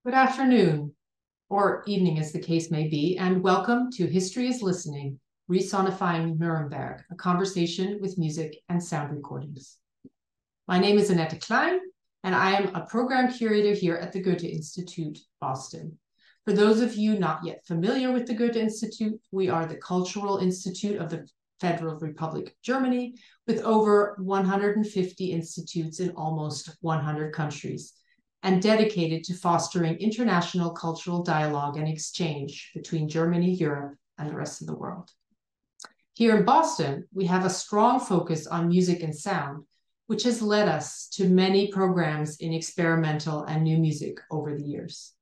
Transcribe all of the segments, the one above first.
Good afternoon, or evening as the case may be, and welcome to History is Listening, Re-Sonifying Nuremberg, a conversation with music and sound recordings. My name is Annette Klein, and I am a program curator here at the Goethe Institute, Boston. For those of you not yet familiar with the Goethe Institute, we are the Cultural Institute of the Federal Republic of Germany, with over 150 institutes in almost 100 countries, and dedicated to fostering international cultural dialogue and exchange between Germany, Europe, and the rest of the world. Here in Boston, we have a strong focus on music and sound, which has led us to many programs in experimental and new music over the years.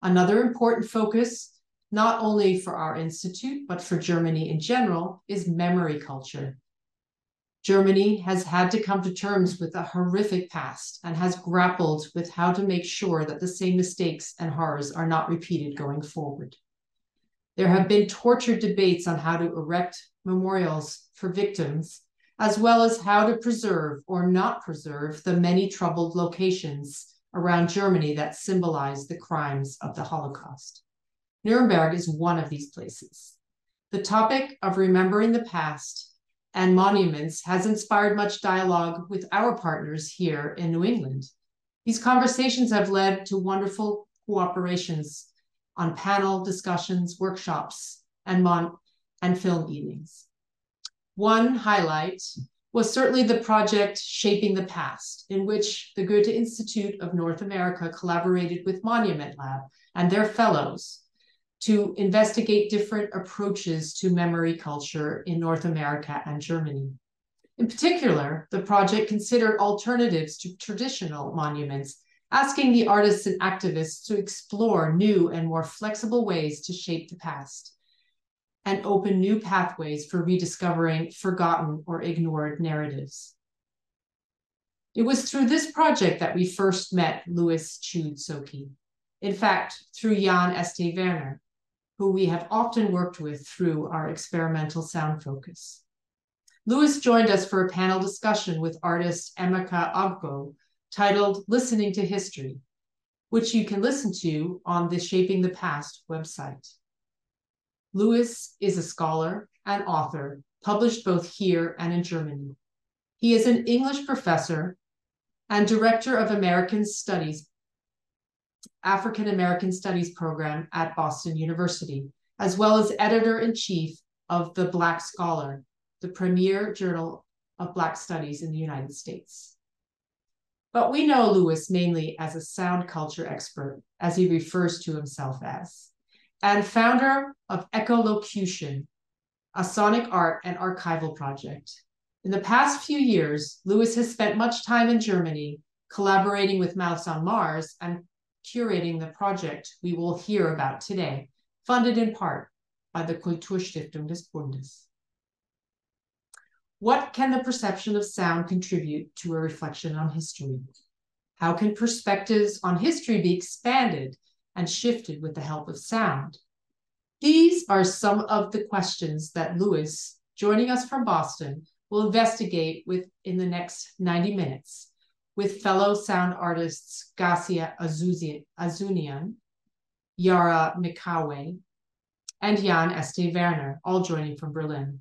Another important focus, not only for our institute, but for Germany in general, is memory culture. Germany has had to come to terms with a horrific past and has grappled with how to make sure that the same mistakes and horrors are not repeated going forward. There have been tortured debates on how to erect memorials for victims, as well as how to preserve or not preserve the many troubled locations around Germany that symbolize the crimes of the Holocaust. Nuremberg is one of these places. The topic of remembering the past and monuments has inspired much dialogue with our partners here in New England. These conversations have led to wonderful cooperations on panel discussions, workshops, and film evenings. One highlight was certainly the project Shaping the Past, in which the Goethe Institute of North America collaborated with Monument Lab and their fellows to investigate different approaches to memory culture in North America and Germany. In particular, the project considered alternatives to traditional monuments, asking the artists and activists to explore new and more flexible ways to shape the past and open new pathways for rediscovering forgotten or ignored narratives. It was through this project that we first met Louis Chude-Sokei. In fact, through Jan Werner, who we have often worked with through our experimental sound focus. Louis joined us for a panel discussion with artist Emeka Agbo titled Listening to History, which you can listen to on the Shaping the Past website. Louis is a scholar and author, published both here and in Germany. He is an English professor and director of African American Studies program at Boston University, as well as editor-in-chief of The Black Scholar, the premier journal of Black studies in the United States. But we know Louis mainly as a sound culture expert, as he refers to himself as, and founder of Echolocution, a sonic art and archival project. In the past few years, Louis has spent much time in Germany, collaborating with Mouse on Mars and curating the project we will hear about today, funded in part by the Kulturstiftung des Bundes. What can the perception of sound contribute to a reflection on history? How can perspectives on history be expanded and shifted with the help of sound? These are some of the questions that Louis, joining us from Boston, will investigate in the next 90 minutes with fellow sound artists Gascia Ouzounian, Yara Mekawei, and Jan Werner, all joining from Berlin.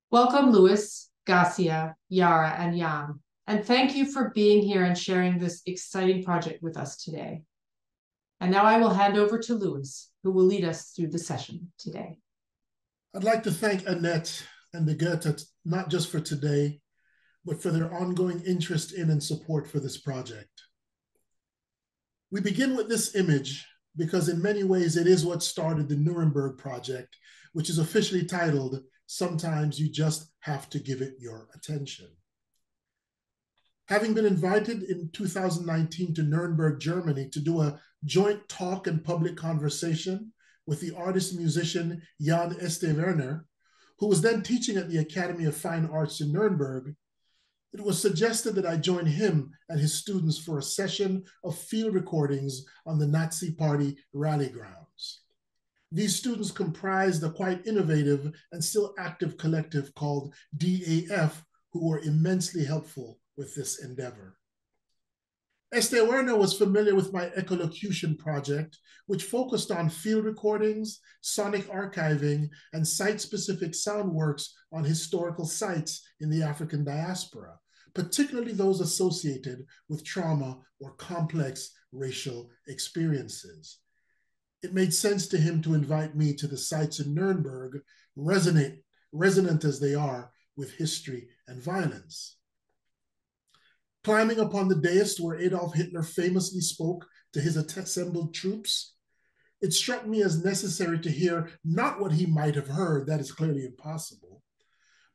Welcome, Louis, Gascia, Yara, and Jan, and thank you for being here and sharing this exciting project with us today. And now I will hand over to Louis, who will lead us through the session today. I'd like to thank Annette and the Goethe, not just for today, but for their ongoing interest in and support for this project. We begin with this image because in many ways it is what started the Nuremberg project, which is officially titled, Sometimes You Just Have to Give It Your Attention. Having been invited in 2019 to Nuremberg, Germany to do a joint talk and public conversation with the artist-musician Jan Werner, who was then teaching at the Academy of Fine Arts in Nuremberg, it was suggested that I join him and his students for a session of field recordings on the Nazi Party rally grounds. These students comprised a quite innovative and still active collective called DAF, who were immensely helpful with this endeavor. Werner was familiar with my echolocution project, which focused on field recordings, sonic archiving, and site-specific sound works on historical sites in the African diaspora, particularly those associated with trauma or complex racial experiences. It made sense to him to invite me to the sites in Nuremberg, resonant as they are with history and violence. Climbing upon the dais where Adolf Hitler famously spoke to his assembled troops, it struck me as necessary to hear not what he might have heard, that is clearly impossible,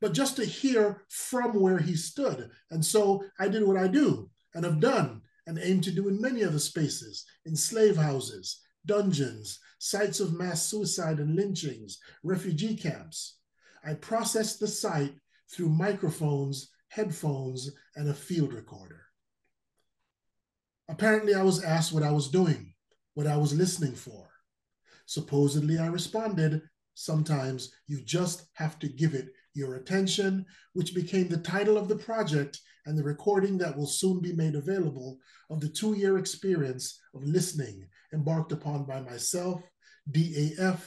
but just to hear from where he stood. And so I did what I do and have done and aim to do in many other spaces, in slave houses, dungeons, sites of mass suicide and lynchings, refugee camps. I processed the site through microphones, headphones, and a field recorder. Apparently, I was asked what I was doing, what I was listening for. Supposedly, I responded, sometimes you just have to give it your attention, which became the title of the project and the recording that will soon be made available of the 2-year experience of listening embarked upon by myself, DAF,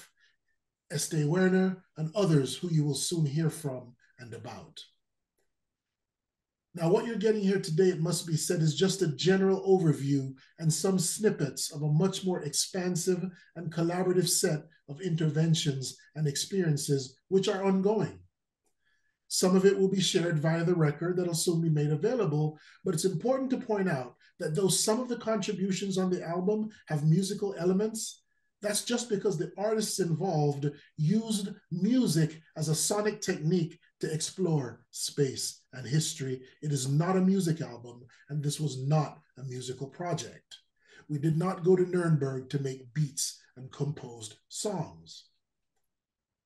Werner, and others who you will soon hear from and about. Now, what you're getting here today, it must be said, is just a general overview and some snippets of a much more expansive and collaborative set of interventions and experiences which are ongoing. Some of it will be shared via the record that'll soon be made available, but it's important to point out that though some of the contributions on the album have musical elements, that's just because the artists involved used music as a sonic technique to explore space and history. It is not a music album, and this was not a musical project. We did not go to Nuremberg to make beats and composed songs.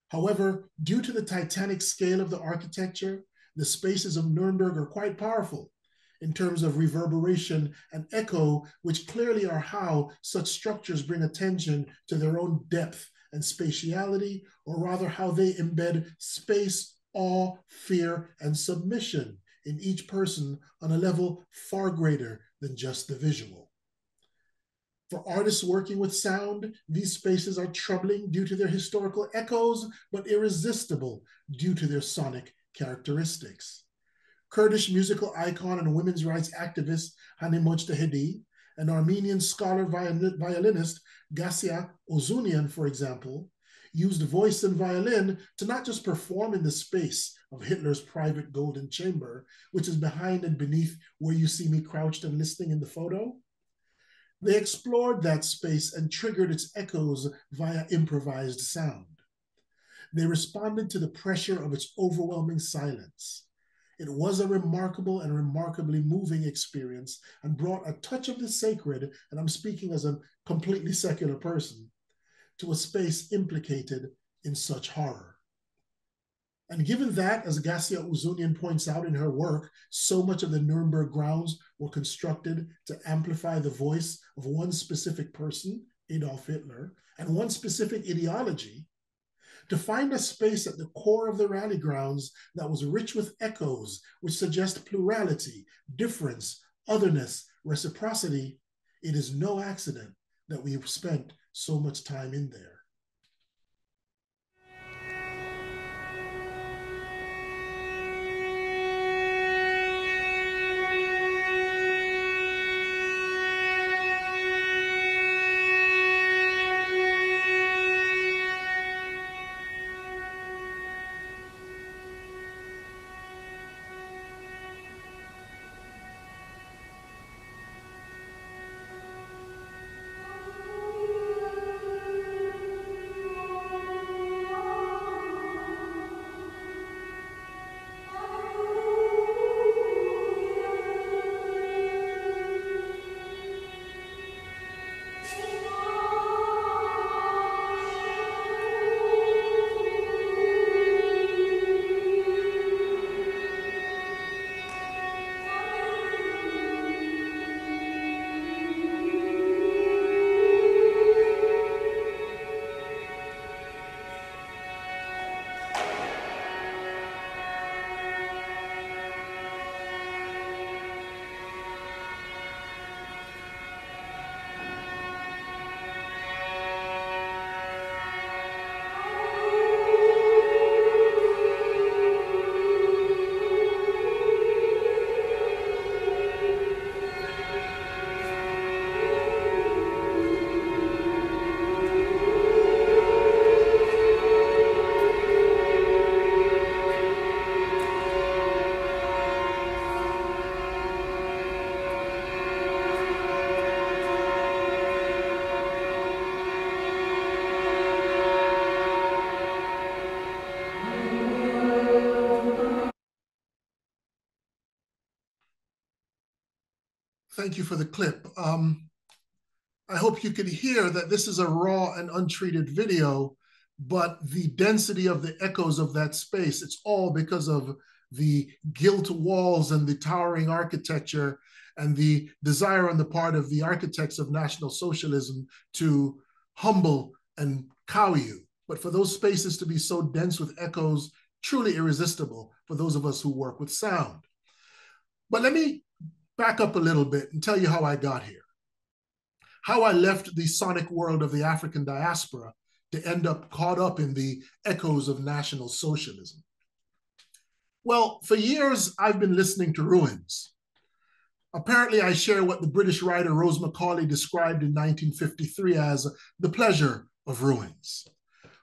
However, due to the titanic scale of the architecture, the spaces of Nuremberg are quite powerful in terms of reverberation and echo, which clearly are how such structures bring attention to their own depth and spatiality, or rather how they embed space, awe, fear, and submission in each person on a level far greater than just the visual. For artists working with sound, these spaces are troubling due to their historical echoes, but irresistible due to their sonic characteristics. Kurdish musical icon and women's rights activist Hani Mojtahedy, and Armenian scholar violinist Gascia Ouzounian, for example, used voice and violin to not just perform in the space of Hitler's private golden chamber, which is behind and beneath where you see me crouched and listening in the photo. They explored that space and triggered its echoes via improvised sound. They responded to the pressure of its overwhelming silence. It was a remarkable and remarkably moving experience and brought a touch of the sacred, and I'm speaking as a completely secular person, to a space implicated in such horror. And given that, as Gascia Ouzounian points out in her work, so much of the Nuremberg grounds were constructed to amplify the voice of one specific person, Adolf Hitler, and one specific ideology, to find a space at the core of the rally grounds that was rich with echoes which suggest plurality, difference, otherness, reciprocity, it is no accident that we've spent so much time in there. Thank you for the clip. I hope you can hear that this is a raw and untreated video, but the density of the echoes of that space, it's all because of the gilt walls and the towering architecture and the desire on the part of the architects of National Socialism to humble and cow you. But for those spaces to be so dense with echoes, truly irresistible for those of us who work with sound. But let me back up a little bit and tell you how I got here. How I left the sonic world of the African diaspora to end up caught up in the echoes of National Socialism. Well, for years, I've been listening to ruins. Apparently, I share what the British writer Rose Macaulay described in 1953 as the pleasure of ruins.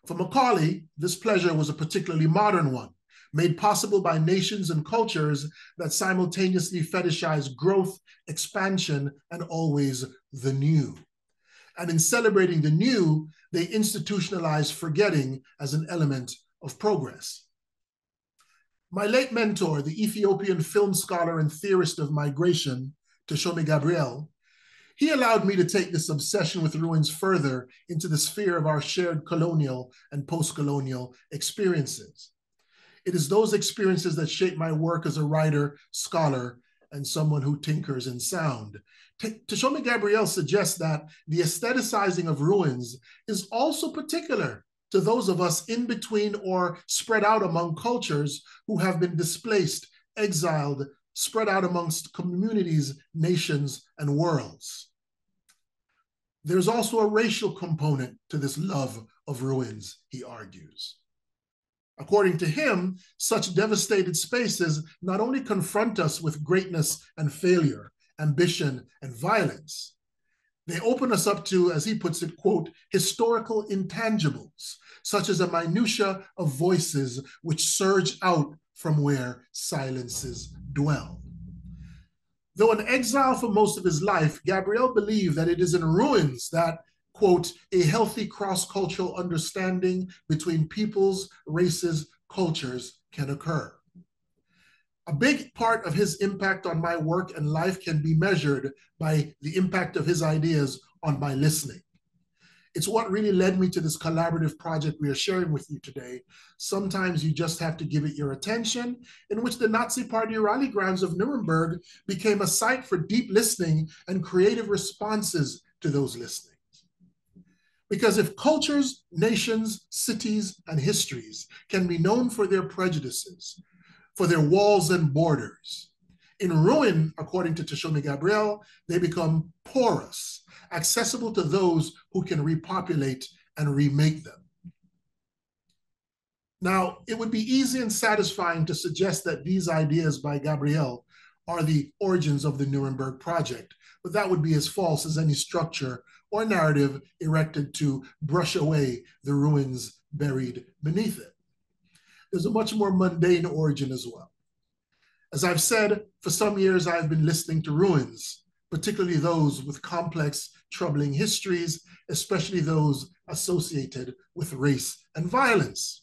For Macaulay, this pleasure was a particularly modern one, made possible by nations and cultures that simultaneously fetishize growth, expansion, and always the new. And in celebrating the new, they institutionalize forgetting as an element of progress. My late mentor, the Ethiopian film scholar and theorist of migration, Teshome Gabriel, he allowed me to take this obsession with ruins further into the sphere of our shared colonial and post-colonial experiences. It is those experiences that shape my work as a writer, scholar, and someone who tinkers in sound. Teshome Gabriel suggests that the aestheticizing of ruins is also particular to those of us in between or spread out among cultures who have been displaced, exiled, spread out amongst communities, nations, and worlds. There's also a racial component to this love of ruins, he argues. According to him, such devastated spaces not only confront us with greatness and failure, ambition and violence, they open us up to, as he puts it, quote, historical intangibles, such as a minutia of voices which surge out from where silences dwell. Though in exile for most of his life, Gabriel believed that it is in ruins that, quote, a healthy cross-cultural understanding between peoples, races, cultures can occur. A big part of his impact on my work and life can be measured by the impact of his ideas on my listening. It's what really led me to this collaborative project we are sharing with you today. Sometimes you just have to give it your attention, in which the Nazi Party rally grounds of Nuremberg became a site for deep listening and creative responses to those listenings. Because if cultures, nations, cities, and histories can be known for their prejudices, for their walls and borders, in ruin, according to Teshome Gabriel, they become porous, accessible to those who can repopulate and remake them. Now, it would be easy and satisfying to suggest that these ideas by Gabriel are the origins of the Nuremberg Project, but that would be as false as any structure or narrative erected to brush away the ruins buried beneath it. There's a much more mundane origin as well. As I've said, for some years I've been listening to ruins, particularly those with complex, troubling histories, especially those associated with race and violence.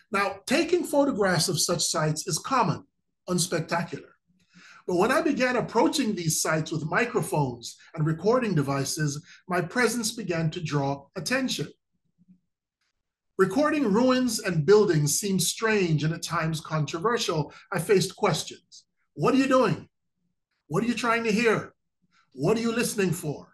Now, taking photographs of such sites is common, unspectacular. But when I began approaching these sites with microphones and recording devices, my presence began to draw attention. Recording ruins and buildings seemed strange and at times controversial. I faced questions. What are you doing? What are you trying to hear? What are you listening for?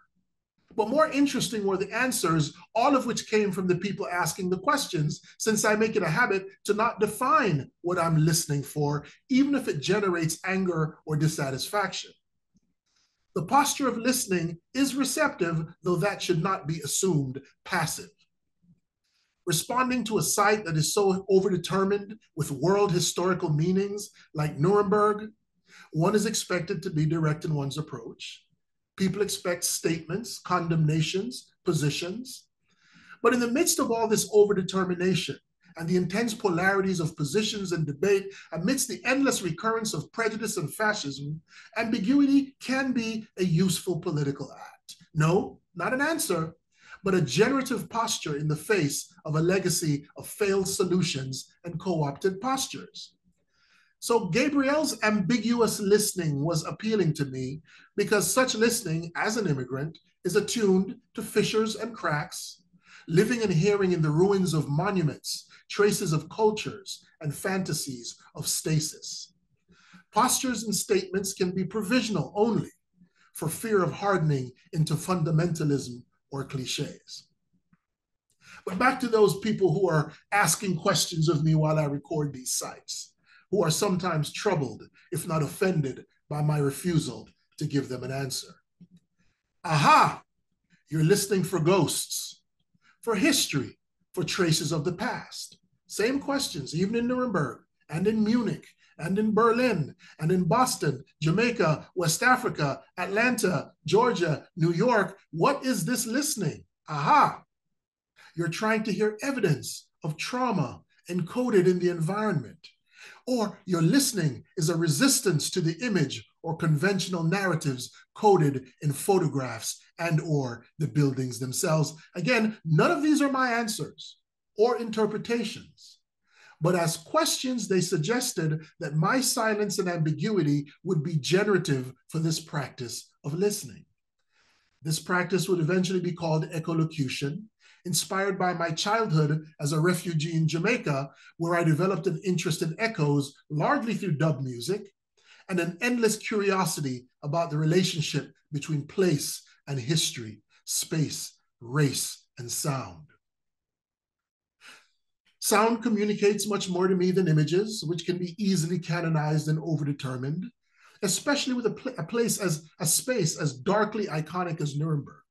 But more interesting were the answers, all of which came from the people asking the questions, since I make it a habit to not define what I'm listening for, even if it generates anger or dissatisfaction. The posture of listening is receptive, though that should not be assumed passive. Responding to a site that is so overdetermined with world historical meanings like Nuremberg, one is expected to be direct in one's approach. People expect statements, condemnations, positions. But in the midst of all this overdetermination and the intense polarities of positions and debate, amidst the endless recurrence of prejudice and fascism, ambiguity can be a useful political act. No, not an answer, but a generative posture in the face of a legacy of failed solutions and co-opted postures. So Gabriel's ambiguous listening was appealing to me because such listening, as an immigrant, is attuned to fissures and cracks, living and hearing in the ruins of monuments, traces of cultures, and fantasies of stasis. Postures and statements can be provisional only for fear of hardening into fundamentalism or cliches. But back to those people who are asking questions of me while I record these sites, who are sometimes troubled, if not offended, by my refusal to give them an answer. Aha! You're listening for ghosts, for history, for traces of the past. Same questions, even in Nuremberg, and in Munich, and in Berlin, and in Boston, Jamaica, West Africa, Atlanta, Georgia, New York. What is this listening? Aha! You're trying to hear evidence of trauma encoded in the environment. Or your listening is a resistance to the image or conventional narratives coded in photographs and or the buildings themselves. Again, none of these are my answers or interpretations. But as questions, they suggested that my silence and ambiguity would be generative for this practice of listening. This practice would eventually be called echolocution, inspired by my childhood as a refugee in Jamaica, where I developed an interest in echoes, largely through dub music, and an endless curiosity about the relationship between place and history, space, race, and sound. Sound communicates much more to me than images, which can be easily canonized and overdetermined, especially with a space as darkly iconic as Nuremberg.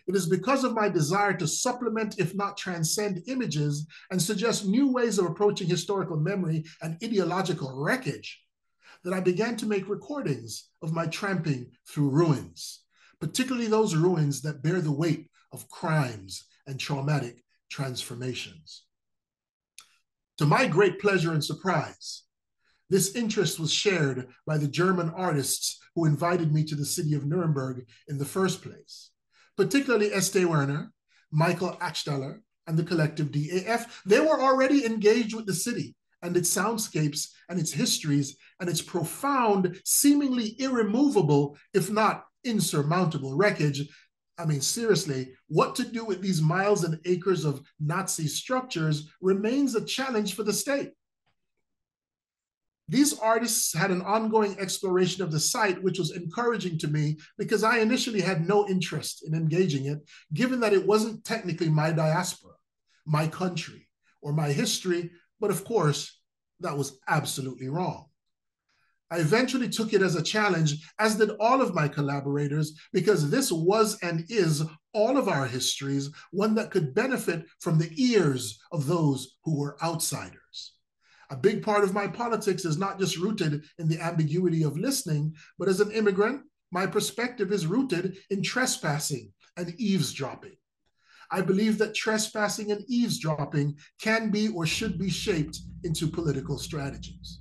It is because of my desire to supplement, if not transcend, images and suggest new ways of approaching historical memory and ideological wreckage that I began to make recordings of my tramping through ruins, particularly those ruins that bear the weight of crimes and traumatic transformations. To my great pleasure and surprise, this interest was shared by the German artists who invited me to the city of Nuremberg in the first place, particularly Werner, Michael Akstaller, and the collective DAF. They were already engaged with the city and its soundscapes and its histories and its profound, seemingly irremovable, if not insurmountable wreckage. I mean, seriously, what to do with these miles and acres of Nazi structures remains a challenge for the state. These artists had an ongoing exploration of the site, which was encouraging to me because I initially had no interest in engaging it, given that it wasn't technically my diaspora, my country, or my history, but of course, that was absolutely wrong. I eventually took it as a challenge, as did all of my collaborators, because this was and is all of our histories, one that could benefit from the ears of those who were outsiders. A big part of my politics is not just rooted in the ambiguity of listening, but as an immigrant, my perspective is rooted in trespassing and eavesdropping. I believe that trespassing and eavesdropping can be or should be shaped into political strategies.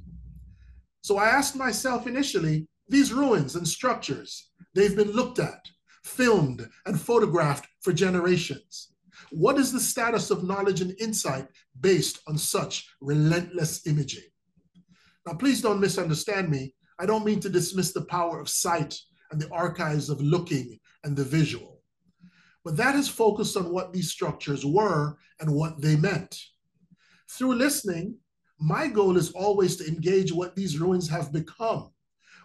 So I asked myself initially, these ruins and structures, they've been looked at, filmed, and photographed for generations. What is the status of knowledge and insight based on such relentless imaging? Now, please don't misunderstand me. I don't mean to dismiss the power of sight and the archives of looking and the visual. But that has focused on what these structures were and what they meant. Through listening, my goal is always to engage what these ruins have become.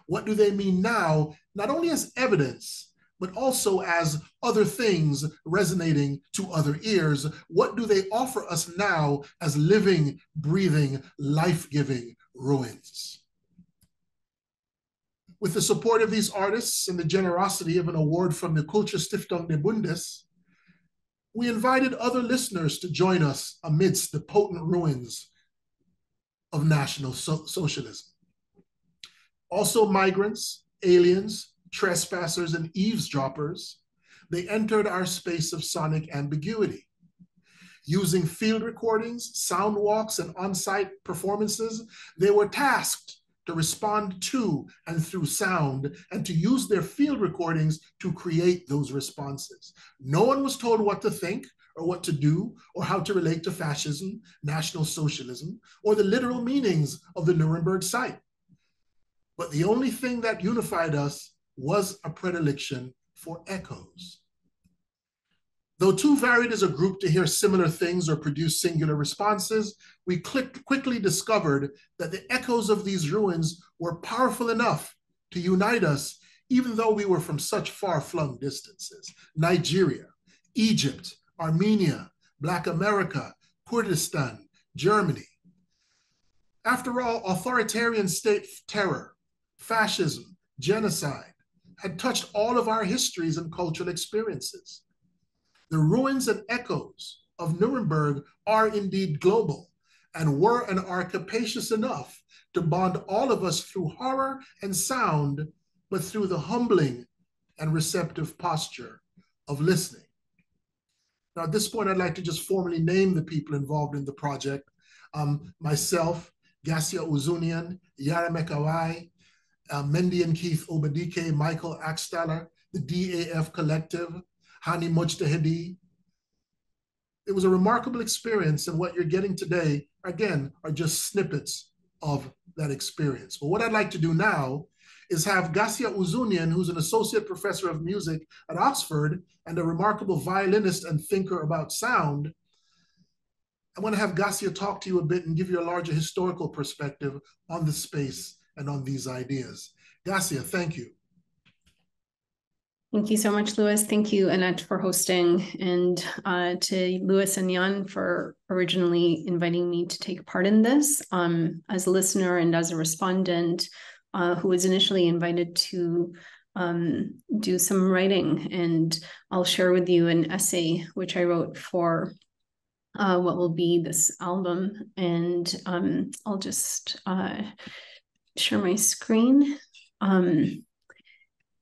What do they mean now, not only as evidence, but also as other things resonating to other ears? What do they offer us now as living, breathing, life-giving ruins? With the support of these artists and the generosity of an award from the Kulturstiftung des Bundes, we invited other listeners to join us amidst the potent ruins of National Socialism. Also migrants, aliens, trespassers, and eavesdroppers, they entered our space of sonic ambiguity. Using field recordings, sound walks, and on-site performances, they were tasked to respond to and through sound and to use their field recordings to create those responses. No one was told what to think or what to do, or how to relate to fascism, National Socialism, or the literal meanings of the Nuremberg site. But the only thing that unified us was a predilection for echoes. Though too varied as a group to hear similar things or produce singular responses, we quickly discovered that the echoes of these ruins were powerful enough to unite us, even though we were from such far-flung distances. Nigeria, Egypt, Armenia, Black America, Kurdistan, Germany. After all, authoritarian state terror, fascism, genocide had touched all of our histories and cultural experiences. The ruins and echoes of Nuremberg are indeed global and were and are capacious enough to bond all of us through horror and sound, but through the humbling and receptive posture of listening. Now, at this point, I'd like to just formally name the people involved in the project. Myself, Gascia Ouzounian, Yara Mekawei, Mendi Keith Obadike, Michael Akstaller, the DAF Collective, Hani Mojtahedy. It was a remarkable experience, and what you're getting today, again, are just snippets of that experience. But what I'd like to do now is have Gascia Ouzounian, who's an associate professor of music at Oxford and a remarkable violinist and thinker about sound. I want to have Gascia talk to you a bit and give you a larger historical perspective on the space and on these ideas. Gascia, thank you. Thank you so much, Louis. Thank you, Annette, for hosting, and to Louis and Jan for originally inviting me to take part in this as a listener and as a respondent who was initially invited to do some writing. And I'll share with you an essay which I wrote for what will be this album. And I'll just share my screen.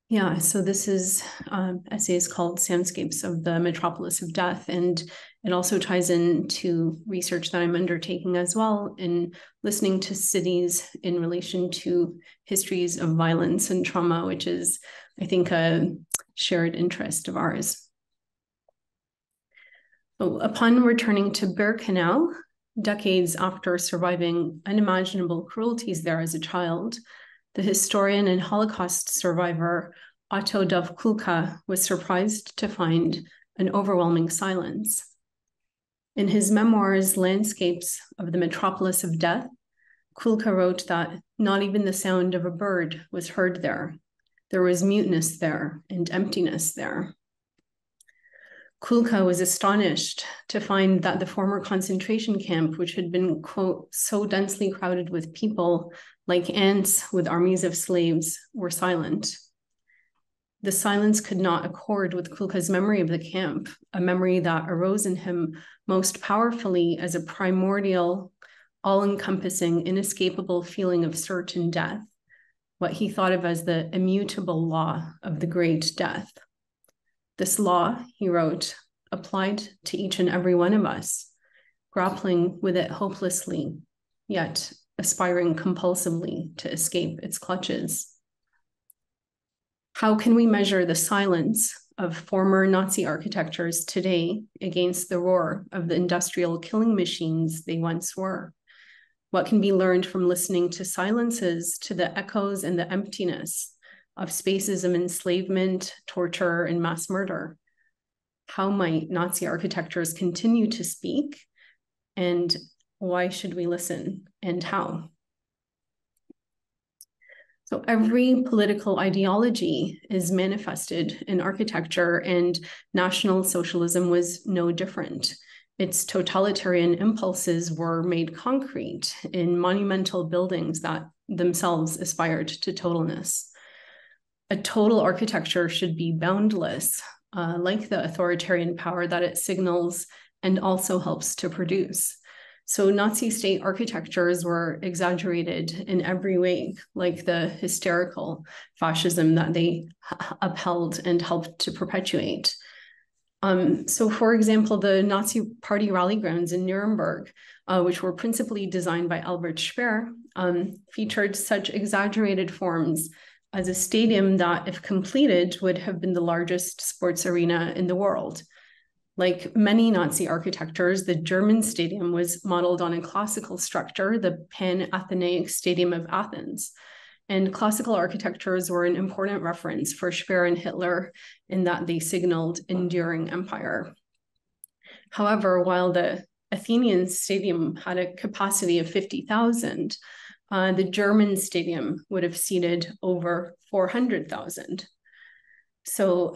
Yeah, so this essay is called Soundscapes of the Metropolis of Death, and it also ties into research that I'm undertaking as well in listening to cities in relation to histories of violence and trauma, which is, I think, a shared interest of ours. So upon returning to Birkenau, decades after surviving unimaginable cruelties there as a child, the historian and Holocaust survivor Otto Dov Kulka was surprised to find an overwhelming silence. In his memoirs, Landscapes of the Metropolis of Death, Kulka wrote that not even the sound of a bird was heard there. There was muteness there and emptiness there. Kulka was astonished to find that the former concentration camp, which had been, quote, so densely crowded with people, like ants with armies of slaves, were silent. The silence could not accord with Kulka's memory of the camp, a memory that arose in him most powerfully as a primordial, all-encompassing, inescapable feeling of certain death, what he thought of as the immutable law of the great death. This law, he wrote, applied to each and every one of us, grappling with it hopelessly, yet aspiring compulsively to escape its clutches. How can we measure the silence of former Nazi architectures today against the roar of the industrial killing machines they once were? What can be learned from listening to silences, to the echoes and the emptiness of spaces of enslavement, torture, and mass murder? How might Nazi architectures continue to speak? And why should we listen, and how? So every political ideology is manifested in architecture, and National Socialism was no different. Its totalitarian impulses were made concrete in monumental buildings that themselves aspired to totalness. A total architecture should be boundless, like the authoritarian power that it signals and also helps to produce. So Nazi state architectures were exaggerated in every way, like the hysterical fascism that they upheld and helped to perpetuate. So for example, the Nazi party rally grounds in Nuremberg, which were principally designed by Albert Speer, featured such exaggerated forms as a stadium that, if completed, would have been the largest sports arena in the world. Like many Nazi architectures, the German stadium was modeled on a classical structure, the Pan-Athenaic Stadium of Athens. And classical architectures were an important reference for Speer and Hitler in that they signaled enduring empire. However, while the Athenian stadium had a capacity of 50,000, the German stadium would have seated over 400,000. So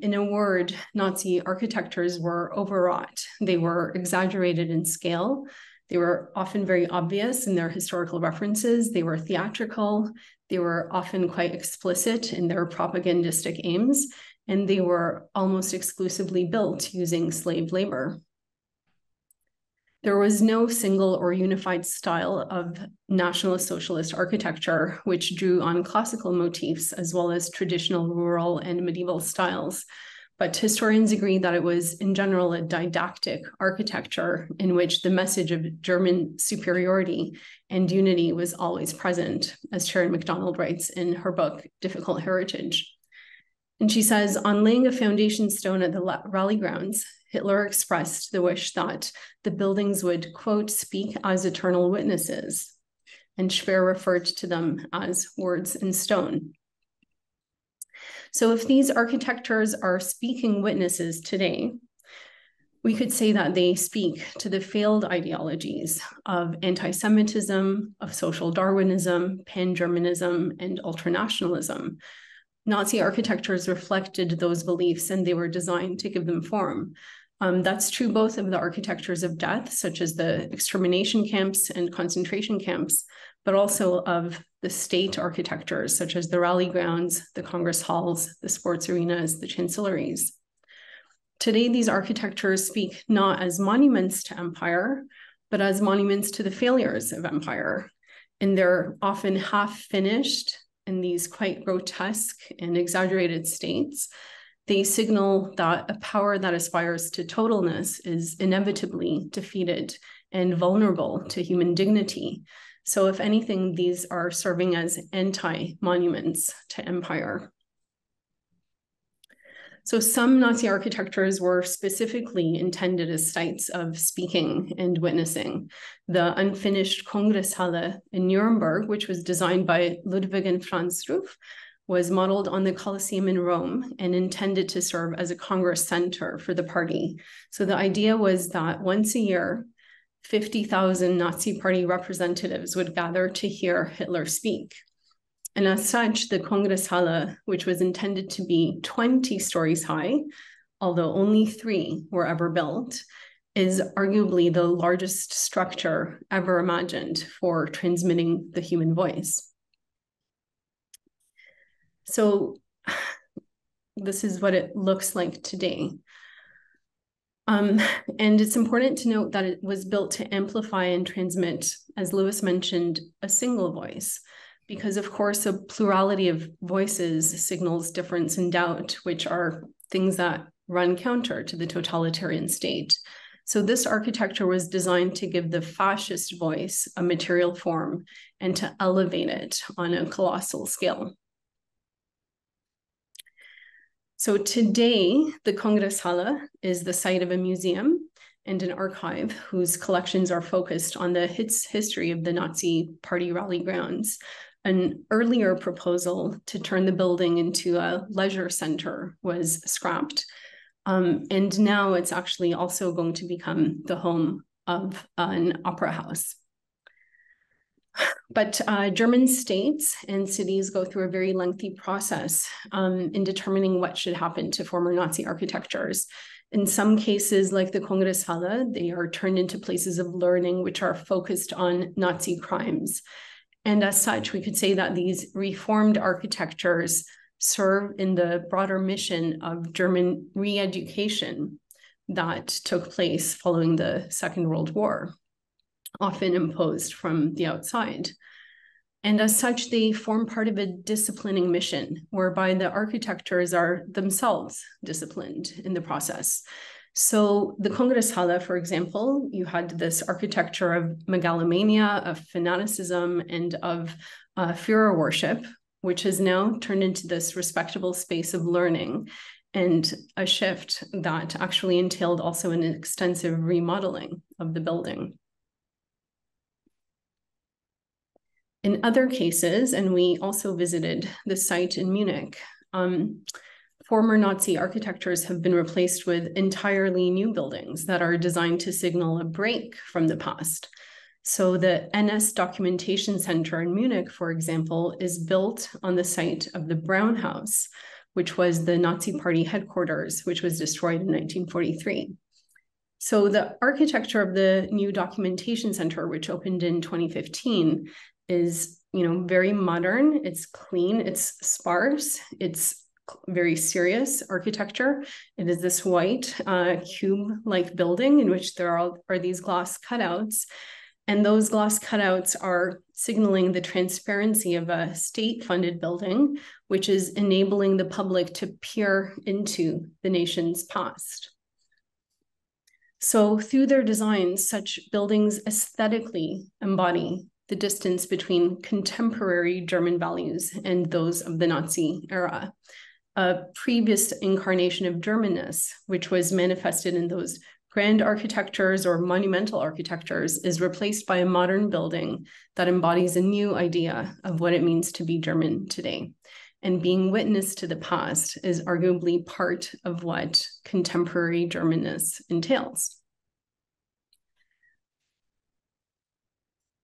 in a word, Nazi architectures were overwrought. They were exaggerated in scale. They were often very obvious in their historical references. They were theatrical. They were often quite explicit in their propagandistic aims, and they were almost exclusively built using slave labor. There was no single or unified style of Nationalist Socialist architecture, which drew on classical motifs as well as traditional rural and medieval styles. But historians agree that it was, in general, a didactic architecture in which the message of German superiority and unity was always present, as Sharon McDonald writes in her book, Difficult Heritage. And she says, on laying a foundation stone at the rally grounds, Hitler expressed the wish that the buildings would, quote, speak as eternal witnesses. And Speer referred to them as words in stone. So if these architectures are speaking witnesses today, we could say that they speak to the failed ideologies of anti-Semitism, of social Darwinism, pan-Germanism, and ultranationalism. Nazi architectures reflected those beliefs and they were designed to give them form. That's true both of the architectures of death, such as the extermination camps and concentration camps, but also of the state architectures, such as the rally grounds, the Congress halls, the sports arenas, the chancelleries. Today, these architectures speak not as monuments to empire, but as monuments to the failures of empire. And they're often half-finished in these quite grotesque and exaggerated states. They signal that a power that aspires to totalness is inevitably defeated and vulnerable to human dignity. So if anything, these are serving as anti-monuments to empire. So some Nazi architectures were specifically intended as sites of speaking and witnessing. The unfinished Kongresshalle in Nuremberg, which was designed by Ludwig and Franz Ruf, was modeled on the Colosseum in Rome and intended to serve as a Congress center for the party. So the idea was that once a year, 50,000 Nazi party representatives would gather to hear Hitler speak. And as such, the Kongresshalle, which was intended to be 20 stories high, although only 3 were ever built, is arguably the largest structure ever imagined for transmitting the human voice. So this is what it looks like today. And it's important to note that it was built to amplify and transmit, as Lewis mentioned, a single voice, because of course a plurality of voices signals difference and doubt, which are things that run counter to the totalitarian state. So this architecture was designed to give the fascist voice a material form and to elevate it on a colossal scale. So today, the Kongresshalle is the site of a museum and an archive whose collections are focused on the history of the Nazi party rally grounds. An earlier proposal to turn the building into a leisure center was scrapped. And now it's actually also going to become the home of an opera house. But German states and cities go through a very lengthy process in determining what should happen to former Nazi architectures. In some cases, like the Kongresshalle, they are turned into places of learning which are focused on Nazi crimes. And as such, we could say that these reformed architectures serve in the broader mission of German re-education that took place following the Second World War, often imposed from the outside. And as such, they form part of a disciplining mission whereby the architectures are themselves disciplined in the process. So the Kongresshalle, for example, you had this architecture of megalomania, of fanaticism, and of Führer worship, which has now turned into this respectable space of learning. and a shift that actually entailed also an extensive remodeling of the building. In other cases, and we also visited the site in Munich, former Nazi architectures have been replaced with entirely new buildings that are designed to signal a break from the past. So the NS Documentation Center in Munich, for example, is built on the site of the Braun House, which was the Nazi Party headquarters, which was destroyed in 1943. So the architecture of the new documentation center, which opened in 2015, is, very modern, it's clean, it's sparse, it's very serious architecture. It is this white cube-like building in which there are these glass cutouts. And those glass cutouts are signaling the transparency of a state-funded building, which is enabling the public to peer into the nation's past. So through their designs, such buildings aesthetically embody the distance between contemporary German values and those of the Nazi era. A previous incarnation of Germanness, which was manifested in those grand architectures or monumental architectures, is replaced by a modern building that embodies a new idea of what it means to be German today. And being witness to the past is arguably part of what contemporary Germanness entails.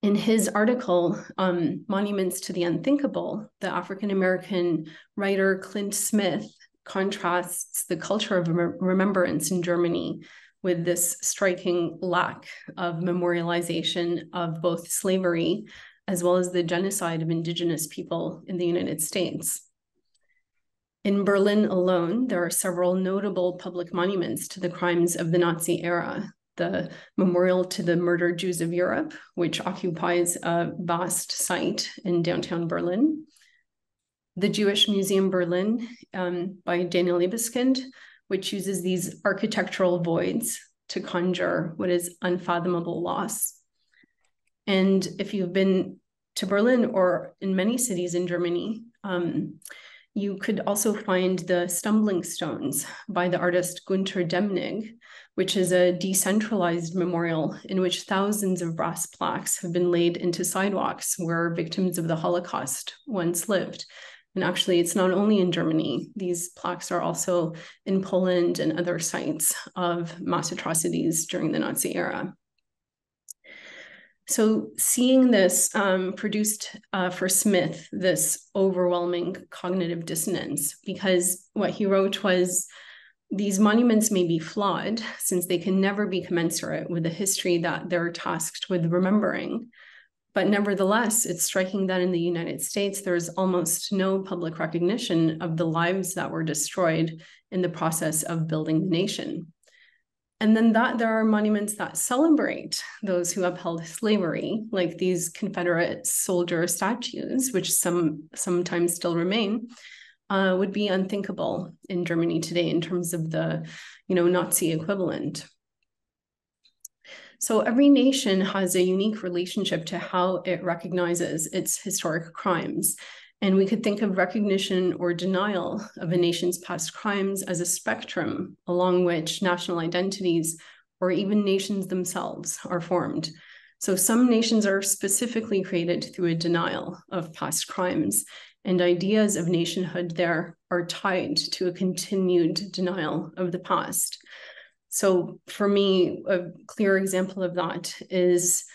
In his article, Monuments to the Unthinkable, the African-American writer Clint Smith contrasts the culture of remembrance in Germany with this striking lack of memorialization of both slavery as well as the genocide of indigenous people in the United States. In Berlin alone, there are several notable public monuments to the crimes of the Nazi era. The Memorial to the Murdered Jews of Europe, which occupies a vast site in downtown Berlin. The Jewish Museum Berlin by Daniel Libeskind, which uses these architectural voids to conjure what is unfathomable loss. And if you've been to Berlin or in many cities in Germany, you could also find the Stumbling Stones by the artist Gunter Demnig, which is a decentralized memorial in which thousands of brass plaques have been laid into sidewalks where victims of the Holocaust once lived. And actually, it's not only in Germany. These plaques are also in Poland and other sites of mass atrocities during the Nazi era. So seeing this produced for Smith this overwhelming cognitive dissonance, because what he wrote was, these monuments may be flawed since they can never be commensurate with the history that they're tasked with remembering. But nevertheless, it's striking that in the United States, there's almost no public recognition of the lives that were destroyed in the process of building the nation. And then there are monuments that celebrate those who upheld slavery, like these Confederate soldier statues, which sometimes still remain, would be unthinkable in Germany today in terms of the, Nazi equivalent. So every nation has a unique relationship to how it recognizes its historic crimes. And we could think of recognition or denial of a nation's past crimes as a spectrum along which national identities or even nations themselves are formed. So some nations are specifically created through a denial of past crimes, and ideas of nationhood there are tied to a continued denial of the past. So for me, a clear example of that is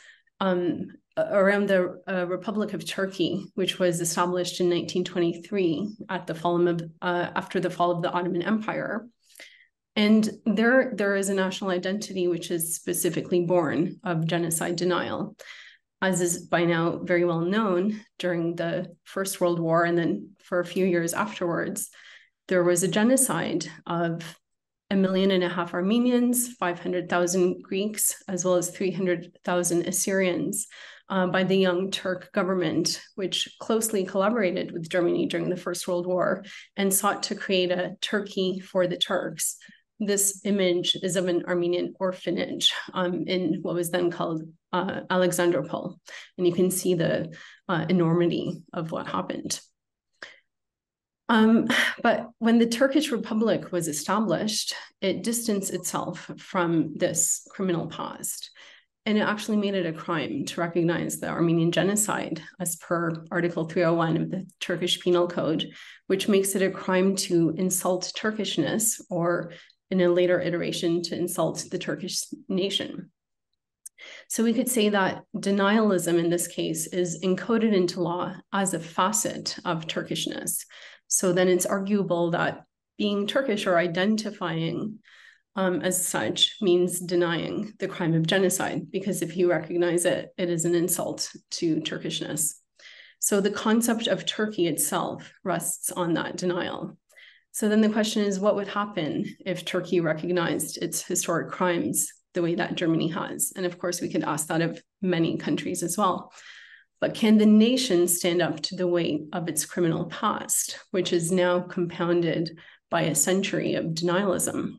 around the Republic of Turkey, which was established in 1923 at the fall of, after the fall of the Ottoman Empire. And there is a national identity which is specifically born of genocide denial. As is by now very well known, during the First World War and then for a few years afterwards, there was a genocide of 1.5 million Armenians, 500,000 Greeks, as well as 300,000 Assyrians by the Young Turk government, which closely collaborated with Germany during the First World War and sought to create a Turkey for the Turks. This image is of an Armenian orphanage in what was then called Alexandropol. And you can see the enormity of what happened. But when the Turkish Republic was established, it distanced itself from this criminal past. And it actually made it a crime to recognize the Armenian genocide as per Article 301 of the Turkish Penal Code, which makes it a crime to insult Turkishness, or in a later iteration, to insult the Turkish nation. So we could say that denialism in this case is encoded into law as a facet of Turkishness. So then it's arguable that being Turkish or identifying as such means denying the crime of genocide, because if you recognize it, it is an insult to Turkishness. So the concept of Turkey itself rests on that denial. So then the question is, what would happen if Turkey recognized its historic crimes the way that Germany has? And of course, we could ask that of many countries as well. But can the nation stand up to the weight of its criminal past, which is now compounded by a century of denialism?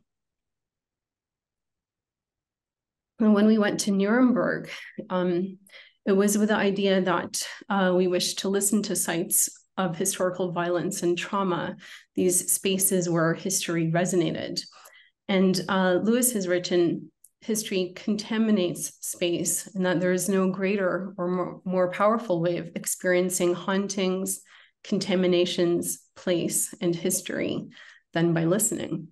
And when we went to Nuremberg, it was with the idea that we wished to listen to sites of historical violence and trauma, these spaces where history resonated. And Lewis has written, history contaminates space, and that there is no greater or more powerful way of experiencing hauntings, contaminations, place, and history than by listening.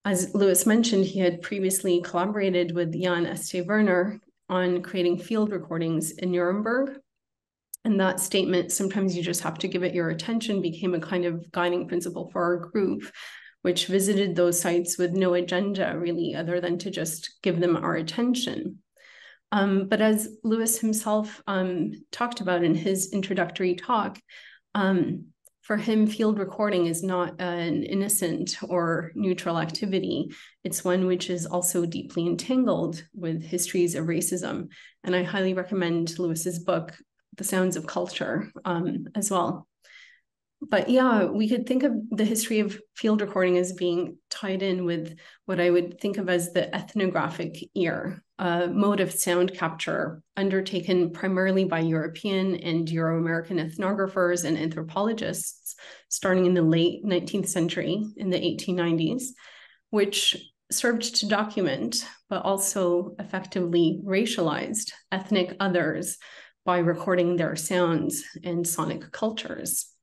As Lewis mentioned, he had previously collaborated with Jan S.T. Werner on creating field recordings in Nuremberg. And that statement, sometimes you just have to give it your attention, became a kind of guiding principle for our group, which visited those sites with no agenda really, other than to just give them our attention. But as Lewis himself talked about in his introductory talk, for him, field recording is not an innocent or neutral activity. It's one which is also deeply entangled with histories of racism. And I highly recommend Lewis's book, The Sounds of Culture, as well. But yeah, we could think of the history of field recording as being tied in with what I would think of as the ethnographic ear, a mode of sound capture undertaken primarily by European and Euro-American ethnographers and anthropologists starting in the late 19th century, in the 1890s, which served to document, but also effectively racialized ethnic others by recording their sounds and sonic cultures.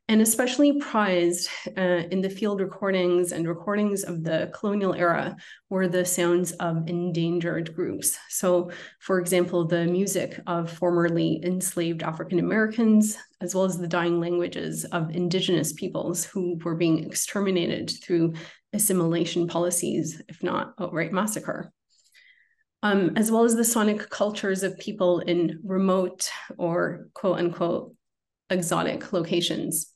And especially prized in the field recordings and recordings of the colonial era were the sounds of endangered groups. So, for example, the music of formerly enslaved African Americans, as well as the dying languages of indigenous peoples who were being exterminated through assimilation policies, if not outright massacre. As well as the sonic cultures of people in remote or quote unquote exotic locations.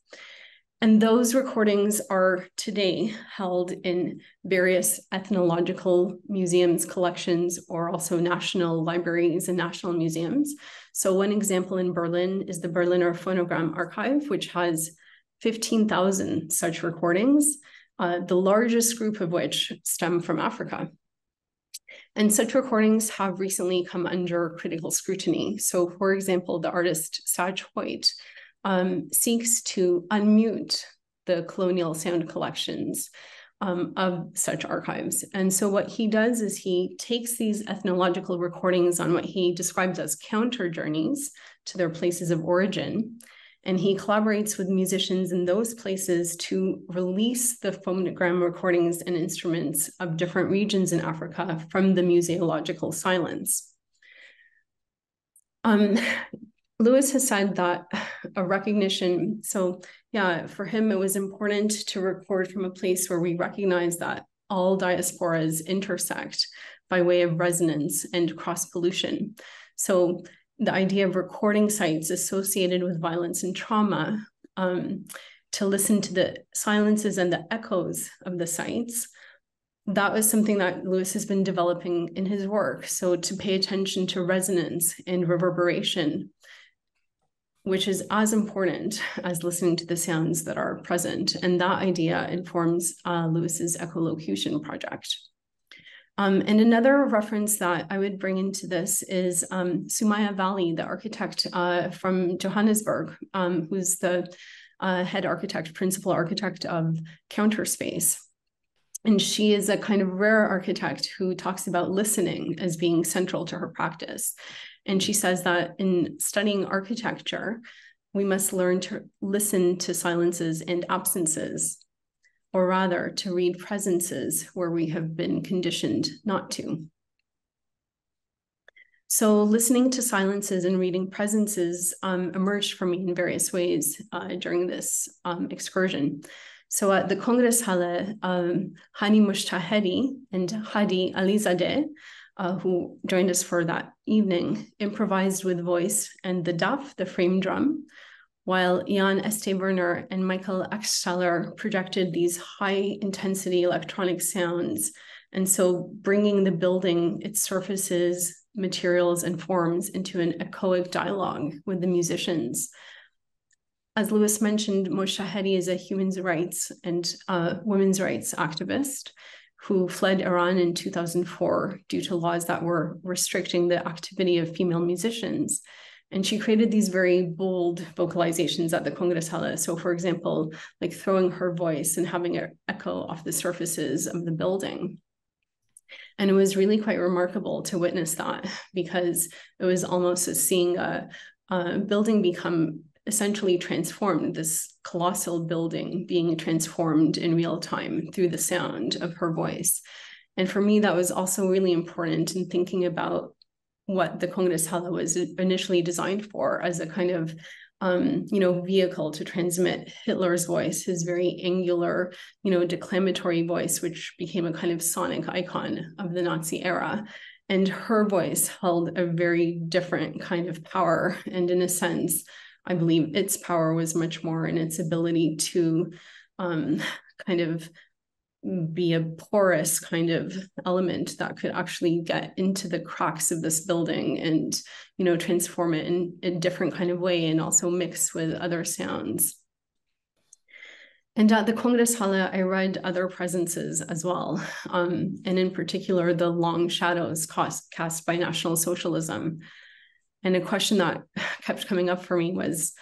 And those recordings are today held in various ethnological museums, collections, or also national libraries and national museums. So one example in Berlin is the Berliner Phonogram Archive, which has 15,000 such recordings, the largest group of which stem from Africa. And such recordings have recently come under critical scrutiny. So for example, the artist Saj Hoyt seeks to unmute the colonial sound collections of such archives. And so what he does is he takes these ethnological recordings on what he describes as counter journeys to their places of origin, and he collaborates with musicians in those places to release the phonogram recordings and instruments of different regions in Africa from the museological silence. Lewis has said that a recognition, so yeah, for him, it was important to record from a place where we recognize that all diasporas intersect by way of resonance and cross-pollution. So the idea of recording sites associated with violence and trauma, to listen to the silences and the echoes of the sites, that was something that Lewis has been developing in his work. So to pay attention to resonance and reverberation, which is as important as listening to the sounds that are present. And that idea informs Lewis's echolocution project. And another reference that I would bring into this is Sumaya Valley, the architect from Johannesburg, who's the head architect, principal architect of Counterspace. And she is a kind of rare architect who talks about listening as being central to her practice. And she says that in studying architecture, we must learn to listen to silences and absences, or rather to read presences where we have been conditioned not to. So listening to silences and reading presences emerged for me in various ways during this excursion. So at the Kongresshalle, Hani Mojtahedy and Hadi Alizadeh, who joined us for that evening, improvised with voice and the daf, the frame drum, while Jan Werner and Michael Akstaller projected these high-intensity electronic sounds, and so bringing the building, its surfaces, materials, and forms into an echoic dialogue with the musicians. As Lewis mentioned, Mojtahedy is a human rights and women's rights activist who fled Iran in 2004 due to laws that were restricting the activity of female musicians. And she created these very bold vocalizations at the Kongresshalle. So for example, like throwing her voice and having it echo off the surfaces of the building. And it was really quite remarkable to witness that, because it was almost as seeing a building become essentially transformed, this colossal building being transformed in real time through the sound of her voice. And for me, that was also really important in thinking about what the Kongresshalle was initially designed for, as a kind of vehicle to transmit Hitler's voice, his very angular, declamatory voice, which became a kind of sonic icon of the Nazi era. And her voice held a very different kind of power. And in a sense, I believe its power was much more in its ability to kind of be a porous kind of element that could actually get into the cracks of this building and, transform it in a different kind of way, and also mix with other sounds. And at the Kongresshalle, I read other presences as well, and in particular, the long shadows cast by National Socialism. And a question that kept coming up for me was,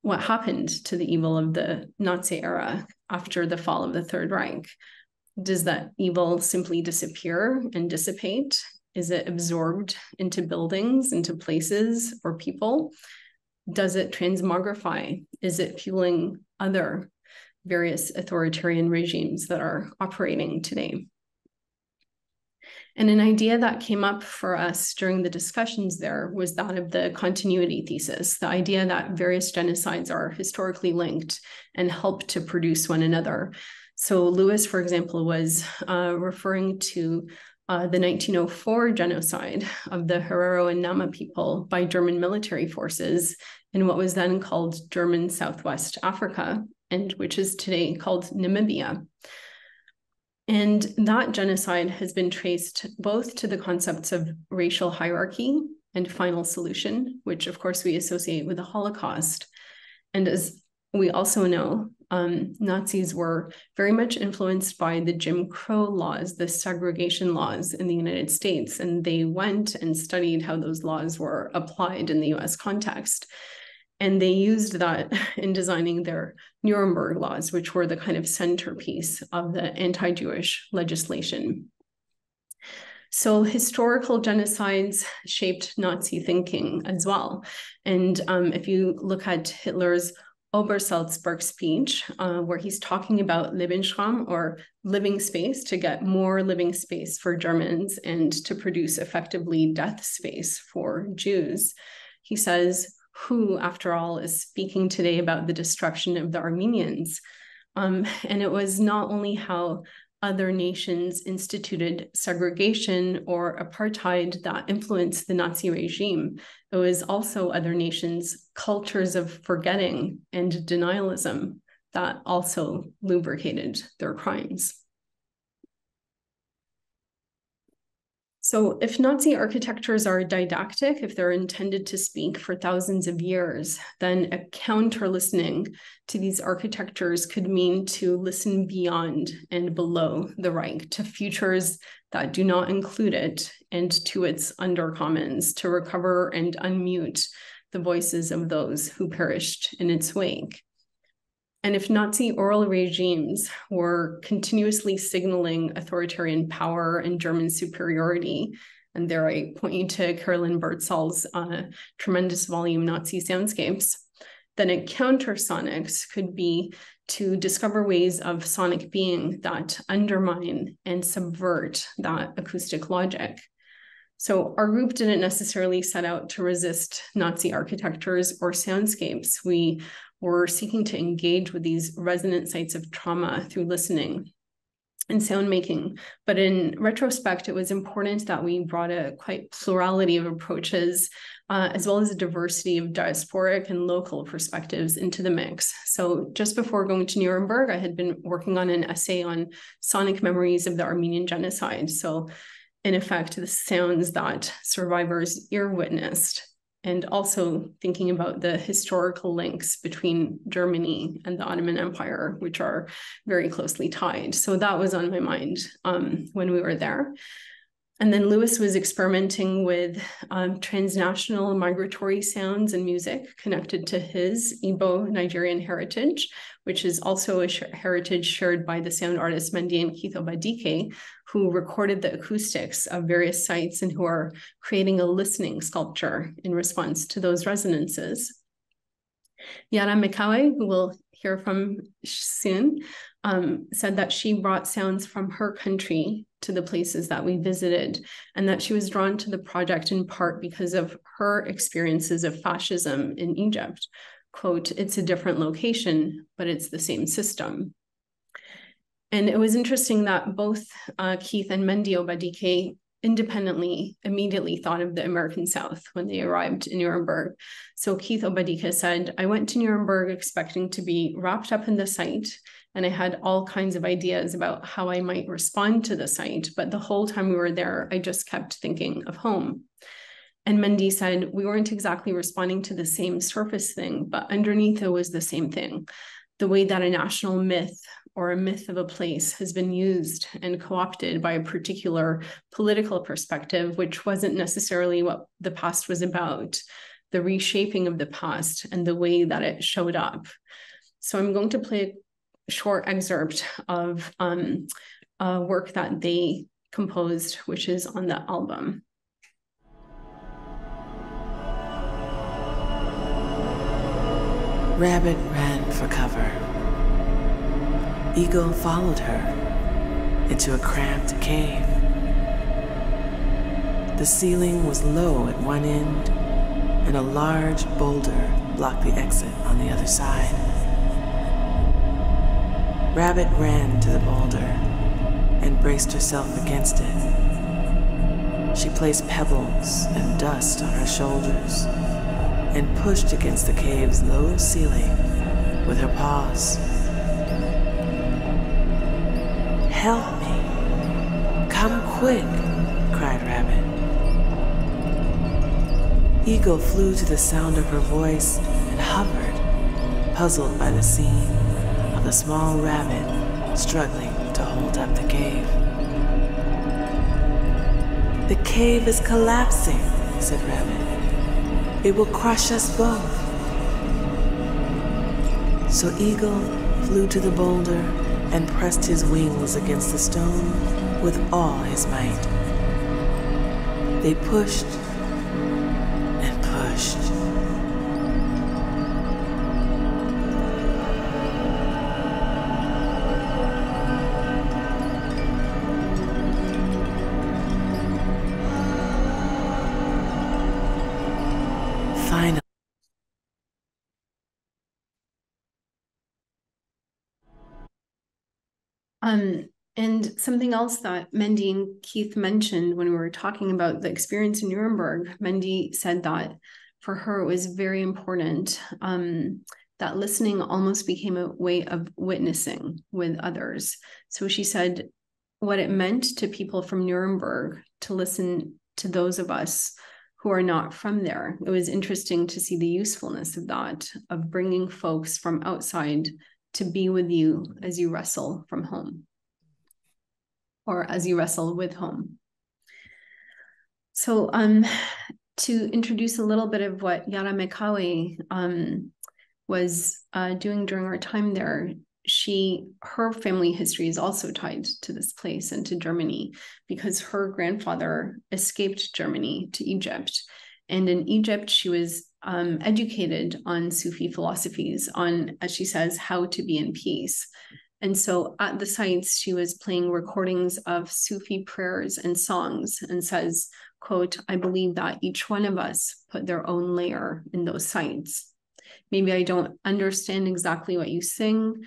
what happened to the evil of the Nazi era after the fall of the Third Reich? Does that evil simply disappear and dissipate? Is it absorbed into buildings, into places or people? Does it transmogrify? Is it fueling other various authoritarian regimes that are operating today? And an idea that came up for us during the discussions there was that of the continuity thesis, the idea that various genocides are historically linked and help to produce one another. So Lewis, for example, was referring to the 1904 genocide of the Herero and Nama people by German military forces in what was then called German Southwest Africa, and which is today called Namibia. And that genocide has been traced both to the concepts of racial hierarchy and final solution, which of course we associate with the Holocaust. And as we also know, Nazis were very much influenced by the Jim Crow laws, the segregation laws in the United States, and they went and studied how those laws were applied in the US context. And they used that in designing their Nuremberg laws, which were the kind of centerpiece of the anti-Jewish legislation. So historical genocides shaped Nazi thinking as well. And if you look at Hitler's Obersalzberg speech, where he's talking about Lebensraum, or living space, to get more living space for Germans and to produce effectively death space for Jews, he says, who, after all, is speaking today about the destruction of the Armenians? And it was not only how other nations instituted segregation or apartheid that influenced the Nazi regime. It was also other nations' cultures of forgetting and denialism that also lubricated their crimes. So if Nazi architectures are didactic, if they're intended to speak for thousands of years, then a counter-listening to these architectures could mean to listen beyond and below the Reich, to futures that do not include it, and to its undercommons, to recover and unmute the voices of those who perished in its wake. And if Nazi oral regimes were continuously signaling authoritarian power and German superiority, and there I point you to Carolyn Birdsall's tremendous volume, Nazi Soundscapes, then a countersonics could be to discover ways of sonic being that undermine and subvert that acoustic logic. So our group didn't necessarily set out to resist Nazi architectures or soundscapes. We were seeking to engage with these resonant sites of trauma through listening and sound making. But in retrospect, it was important that we brought a quite plurality of approaches, as well as a diversity of diasporic and local perspectives into the mix. So just before going to Nuremberg, I had been working on an essay on sonic memories of the Armenian genocide. So in effect, the sounds that survivors ear witnessed, and also thinking about the historical links between Germany and the Ottoman Empire, which are very closely tied. So that was on my mind when we were there. And then Lewis was experimenting with transnational migratory sounds and music connected to his Igbo Nigerian heritage, which is also a heritage shared by the sound artists Mendi and Keith Obadike, who recorded the acoustics of various sites and who are creating a listening sculpture in response to those resonances. Yara Mekawei, who we'll hear from soon, said that she brought sounds from her country to the places that we visited, and that she was drawn to the project in part because of her experiences of fascism in Egypt. Quote, "It's a different location, but it's the same system." And it was interesting that both Keith and Mendi Obadike independently immediately thought of the American South when they arrived in Nuremberg. So Keith Obadike said, "I went to Nuremberg expecting to be wrapped up in the site, and I had all kinds of ideas about how I might respond to the site, but the whole time we were there, I just kept thinking of home." And Mendi said, "We weren't exactly responding to the same surface thing, but underneath it was the same thing. The way that a national myth or a myth of a place has been used and co-opted by a particular political perspective, which wasn't necessarily what the past was about, the reshaping of the past and the way that it showed up." So I'm going to play a short excerpt of a work that they composed, which is on the album. Rabbit ran for cover. Eagle followed her into a cramped cave. The ceiling was low at one end, and a large boulder blocked the exit on the other side. Rabbit ran to the boulder and braced herself against it. She placed pebbles and dust on her shoulders and pushed against the cave's low ceiling with her paws. "Help me! Come quick!" cried Rabbit. Eagle flew to the sound of her voice and hovered, puzzled by the scene of the small rabbit struggling to hold up the cave. "The cave is collapsing," said Rabbit. "It will crush us both." So Eagle flew to the boulder and pressed his wings against the stone with all his might. They pushed and pushed. Finally, And something else that Mendi and Keith mentioned when we were talking about the experience in Nuremberg, Mendi said that for her it was very important that listening almost became a way of witnessing with others. So she said what it meant to people from Nuremberg to listen to those of us who are not from there. It was interesting to see the usefulness of that, of bringing folks from outside to be with you as you wrestle from home, or as you wrestle with home. So to introduce a little bit of what Yara Mekawei was doing during our time there, her family history is also tied to this place and to Germany, because her grandfather escaped Germany to Egypt. And in Egypt, she was educated on Sufi philosophies, on, as she says, how to be in peace. And so at the sites, she was playing recordings of Sufi prayers and songs, and says, quote, "I believe that each one of us put their own layer in those sites. Maybe I don't understand exactly what you sing,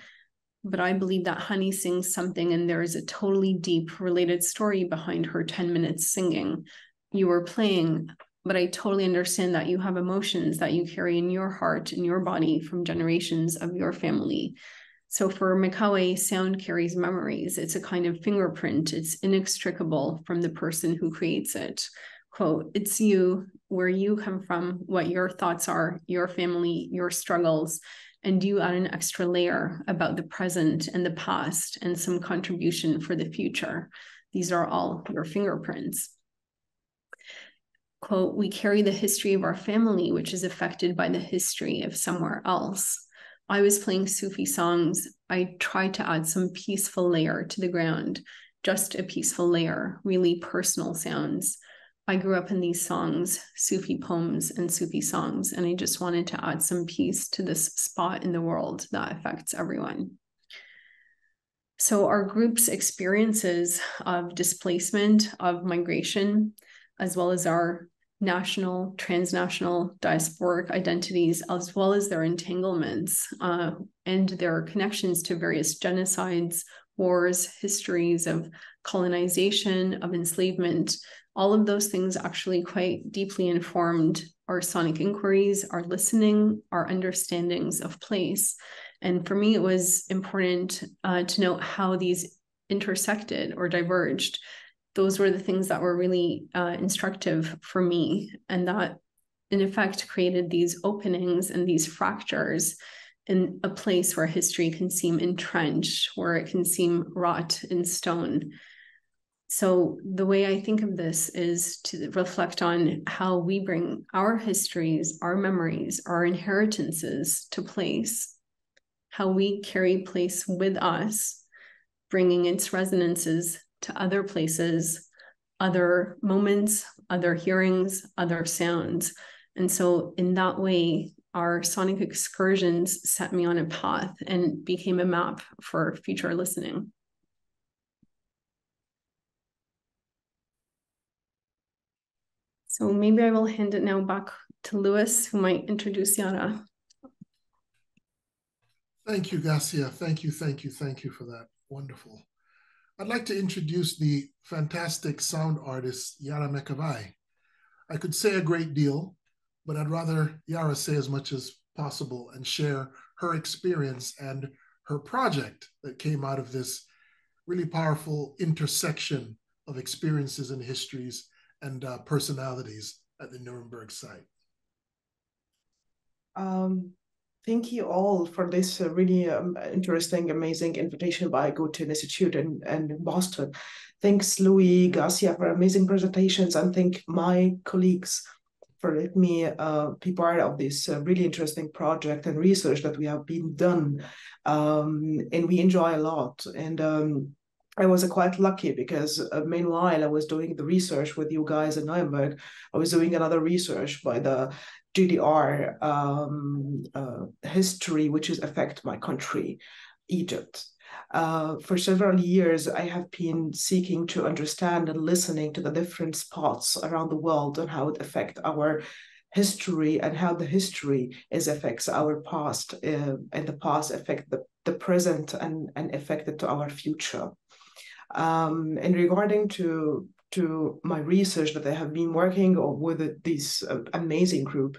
but I believe that Hani sings something, and there is a totally deep related story behind her 10 minutes singing. You were playing, but I totally understand that you have emotions that you carry in your heart, in your body, from generations of your family." So for Mekawei, sound carries memories. It's a kind of fingerprint. It's inextricable from the person who creates it. Quote, "It's you, where you come from, what your thoughts are, your family, your struggles, and you add an extra layer about the present and the past and some contribution for the future. These are all your fingerprints." Quote, "We carry the history of our family, which is affected by the history of somewhere else. I was playing Sufi songs. I tried to add some peaceful layer to the ground, just a peaceful layer, really personal sounds. I grew up in these songs, Sufi poems and Sufi songs, and I just wanted to add some peace to this spot in the world that affects everyone." So our group's experiences of displacement, of migration, as well as our national, transnational, diasporic identities, as well as their entanglements and their connections to various genocides, wars, histories of colonization, of enslavement, all of those things actually quite deeply informed our sonic inquiries, our listening, our understandings of place. And for me, it was important to note how these intersected or diverged. Those were the things that were really instructive for me, and that in effect created these openings and these fractures in a place where history can seem entrenched, where it can seem wrought in stone. So the way I think of this is to reflect on how we bring our histories, our memories, our inheritances to place, how we carry place with us, bringing its resonances to other places, other moments, other hearings, other sounds. And so in that way, our sonic excursions set me on a path and became a map for future listening. So maybe I will hand it now back to Lewis, who might introduce Yara. Thank you, Gascia. Thank you for that. Wonderful. I'd like to introduce the fantastic sound artist, Yara Mekawei. I could say a great deal, but I'd rather Yara say as much as possible and share her experience and her project that came out of this really powerful intersection of experiences and histories and personalities at the Nuremberg site. Thank you all for this really interesting, amazing invitation by Goethe Institute in Boston. Thanks, Louis, Gascia, for amazing presentations, and thank my colleagues for letting me be part of this really interesting project and research that we have been done, and we enjoy a lot. And I was quite lucky because meanwhile I was doing the research with you guys in Nuremberg, I was doing another research by the GDR history, which is affect my country, Egypt. For several years, I have been seeking to understand and listening to the different spots around the world and how it affects our history and how the history affects our past, and the past affect the present and affect it to our future. And regarding to my research that I have been working with this amazing group,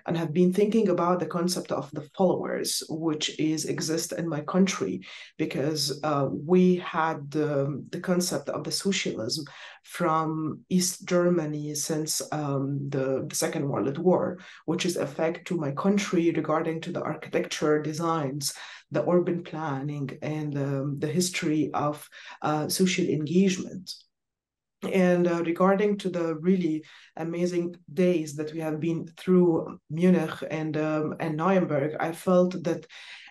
and have been thinking about the concept of the followers, which exist in my country, because we had the concept of the socialism from East Germany since the Second World War, which is effect to my country regarding to the architecture designs, the urban planning, and the history of social engagement. And regarding to the really amazing days that we have been through Munich and Nuremberg, I felt that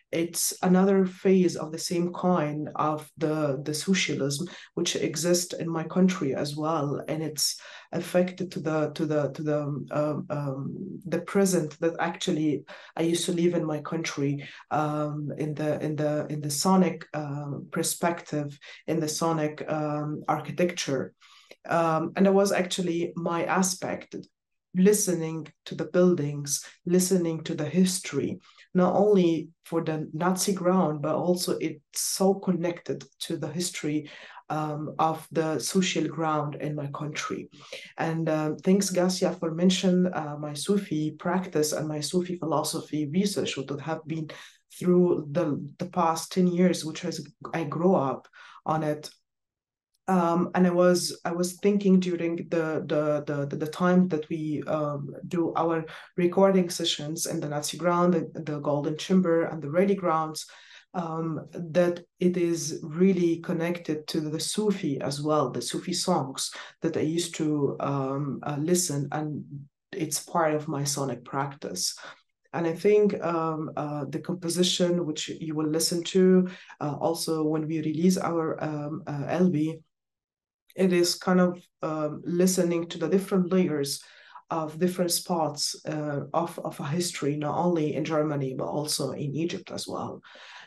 it's another phase of the same kind of the socialism which exists in my country as well, and it's affected to the present that actually I used to live in my country, in the sonic perspective, in the sonic architecture, and it was actually my aspect, listening to the buildings, listening to the history, not only for the Nazi ground, but also it's so connected to the history of the social ground in my country. And thanks, Gascia, for mentioning my Sufi practice and my Sufi philosophy research, what would have been through the past 10 years, which I grew up on it. And I was thinking during the time that we do our recording sessions in the Nazi ground, the Golden Chamber, and the Ready grounds, that it is really connected to the Sufi as well, the Sufi songs that I used to listen, and it's part of my sonic practice. And I think the composition which you will listen to also when we release our LB, it is kind of listening to the different layers of different spots of a history, not only in Germany, but also in Egypt as well.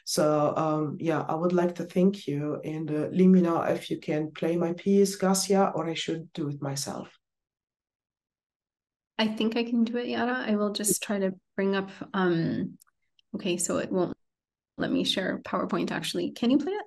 So yeah, I would like to thank you, and let me know if you can play my piece, Gascia, or I should do it myself. I think I can do it, Yara. I will just try to bring up, okay, so it won't let me share PowerPoint actually. Can you play it?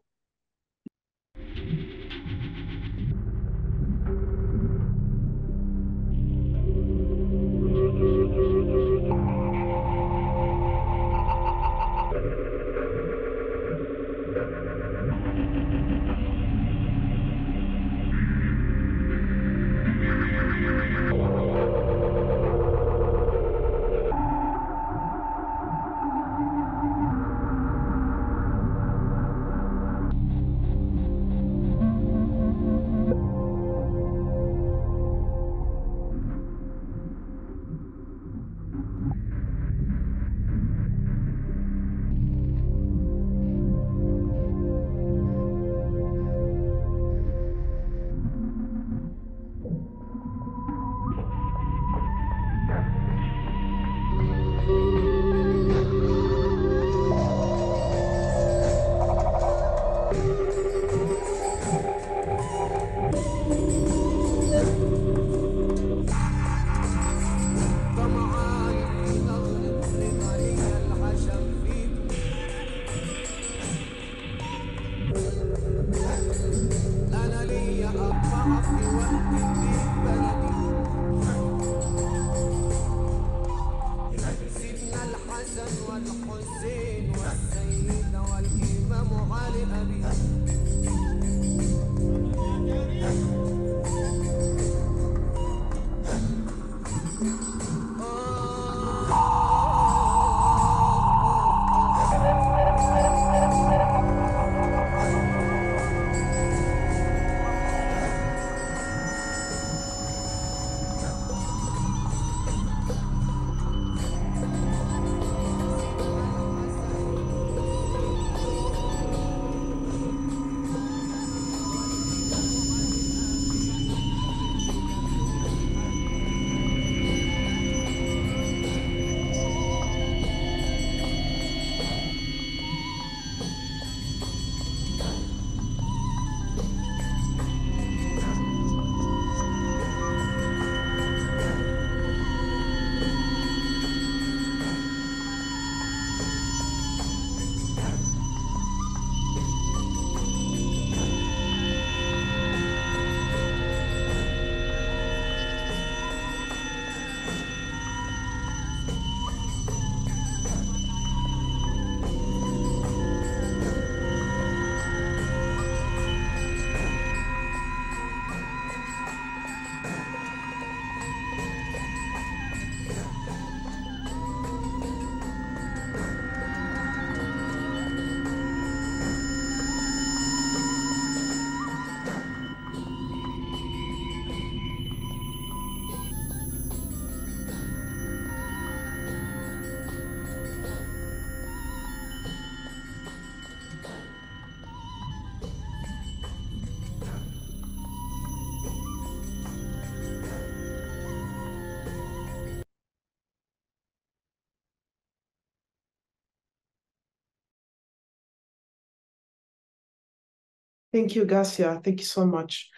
Thank you, Gascia. Thank you so much.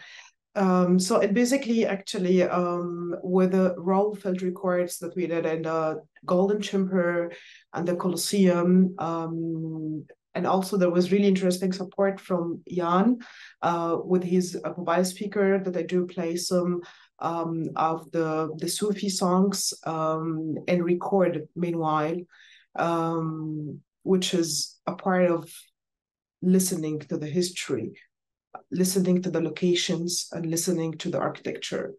So it basically actually were the raw field records that we did in the Golden Chamber and the Colosseum. And also there was really interesting support from Jan with his mobile speaker that I do play some of the Sufi songs and record meanwhile, which is a part of listening to the history, listening to the locations, and listening to the architecture.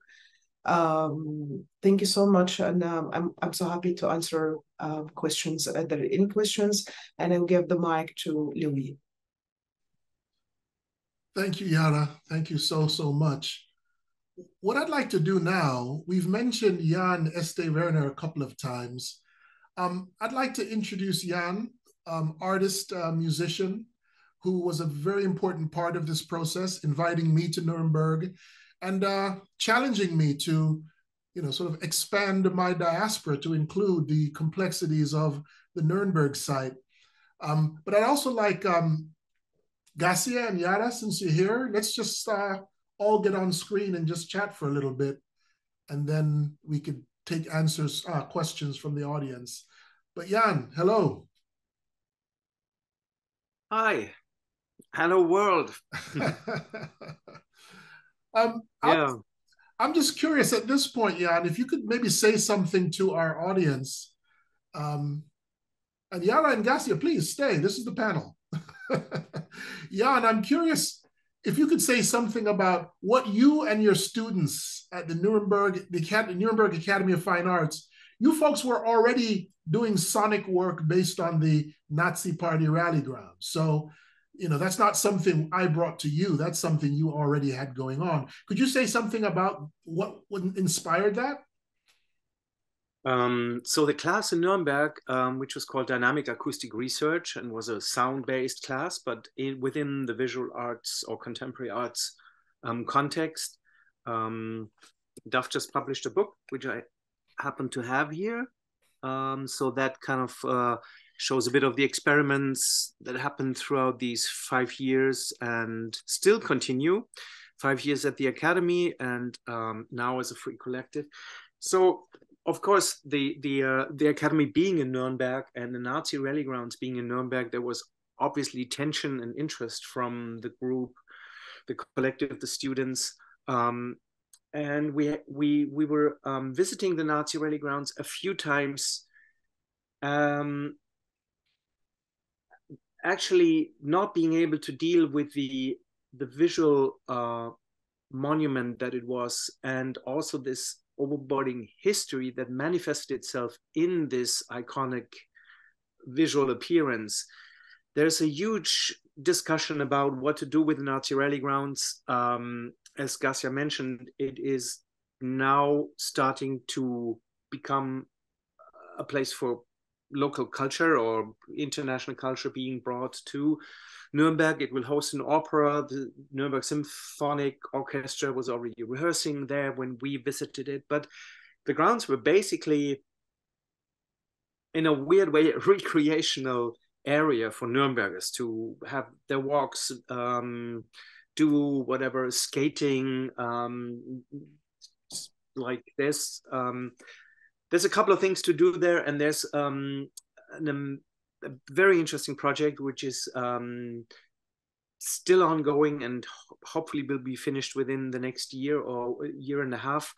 Thank you so much, and I'm so happy to answer questions. If there are any questions, and I'll give the mic to Louis. Thank you, Yara. Thank you so much. What I'd like to do now, we've mentioned Jan Werner a couple of times. I'd like to introduce Jan, artist, musician, who was a very important part of this process, inviting me to Nuremberg and challenging me to, sort of expand my diaspora to include the complexities of the Nuremberg site. But I'd also like Gascia and Yara, since you're here, let's just all get on screen and just chat for a little bit, and then we could take questions from the audience. But Jan, hello. Hi. Hello, world. I'm just curious at this point, Jan, if you could maybe say something to our audience. And Yara and Gascia, please stay. This is the panel. Jan, I'm curious if you could say something about what you and your students at the Nuremberg Academy of Fine Arts, you folks were already doing sonic work based on the Nazi Party rally grounds. So, that's not something I brought to you. That's something you already had going on. Could you say something about what inspired that? So the class in Nuremberg, which was called Dynamic Acoustic Research and was a sound-based class, but within the visual arts or contemporary arts context, DAF just published a book, which I happen to have here. So that kind of shows a bit of the experiments that happened throughout these 5 years and still continue. 5 years at the Academy and now as a free collective. So, of course, the Academy being in Nuremberg and the Nazi rally grounds being in Nuremberg, there was obviously tension and interest from the group, the collective, the students. And we were visiting the Nazi rally grounds a few times. Actually not being able to deal with the visual monument that it was, and also this overboarding history that manifested itself in this iconic visual appearance. There's a huge discussion about what to do with the Nazi rally grounds. As Gascia mentioned, it is now starting to become a place for local culture or international culture being brought to Nuremberg. It will host an opera. The Nuremberg Symphonic Orchestra was already rehearsing there when we visited it. But the grounds were basically, in a weird way, a recreational area for Nurembergers to have their walks, do whatever, skating, like this. There's a couple of things to do there, and there's a very interesting project which is still ongoing and hopefully will be finished within the next year or year and a half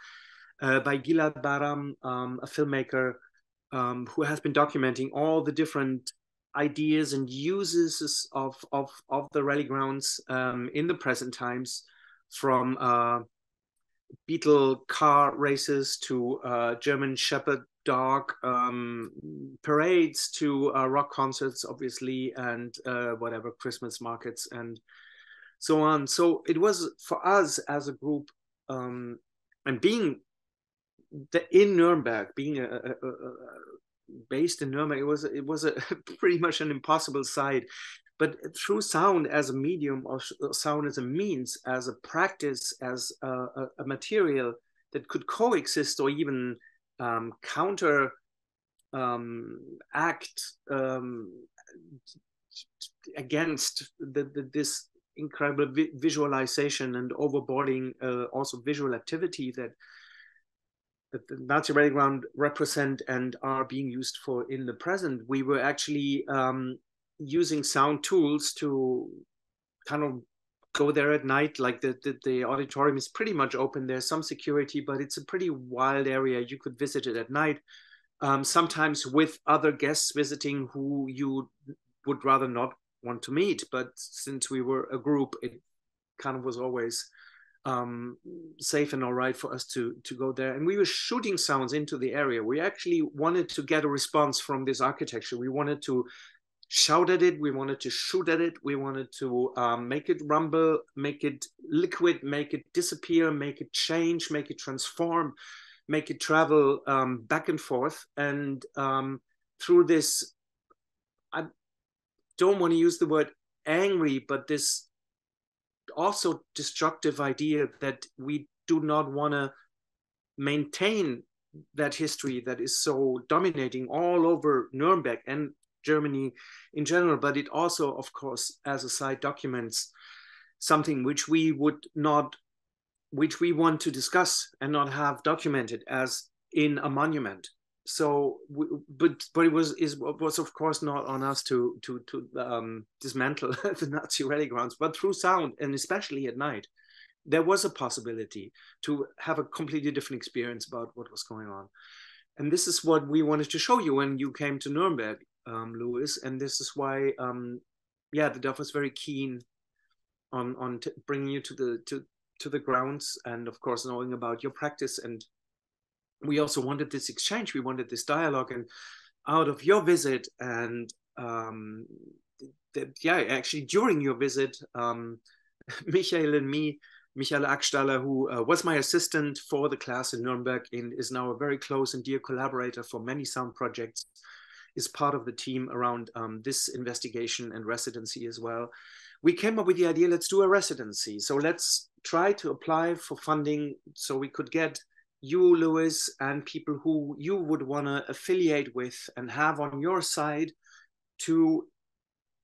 by Gilad Baram, a filmmaker who has been documenting all the different ideas and uses of the rally grounds in the present times, from Beetle car races to German Shepherd dog parades to rock concerts, obviously, and whatever, Christmas markets and so on. So it was for us as a group, and being in Nuremberg, being based in Nuremberg, it was a pretty much an impossible site. But through sound as a medium, or sound as a means, as a practice, as a material that could coexist or even counter act against this incredible visualization and overboarding also visual activity that the Nazi rallying ground represent and are being used for in the present. We were actually using sound tools to kind of go there at night. Like the auditorium is pretty much open. There's some security, but it's a pretty wild area. You could visit it at night, sometimes with other guests visiting who you would rather not want to meet. But since we were a group, it kind of was always safe and all right for us to go there. And we were shooting sounds into the area. We actually wanted to get a response from this architecture. We wanted to shout at it, we wanted to shoot at it, we wanted to make it rumble, make it liquid, make it disappear, make it change, make it transform, make it travel back and forth. And through this, I don't want to use the word angry, but this also destructive idea that we do not want to maintain that history that is so dominating all over Nuremberg and Germany in general, but it also, of course, as a side documents something which we want to discuss and not have documented as in a monument. So, but it was of course not on us to dismantle the Nazi rallying grounds, but through sound, and especially at night, there was a possibility to have a completely different experience about what was going on. And this is what we wanted to show you when you came to Nuremberg, Louis. And this is why, the DAF was very keen on bringing you to the grounds, and of course knowing about your practice. And we also wanted this exchange, we wanted this dialogue. And out of your visit and actually during your visit, Michael and me, Michael Akstaller, who was my assistant for the class in Nuremberg and is now a very close and dear collaborator for many sound projects, is part of the team around this investigation and residency as well. We came up with the idea, let's do a residency. So let's try to apply for funding so we could get you, Louis, and people who you would want to affiliate with and have on your side to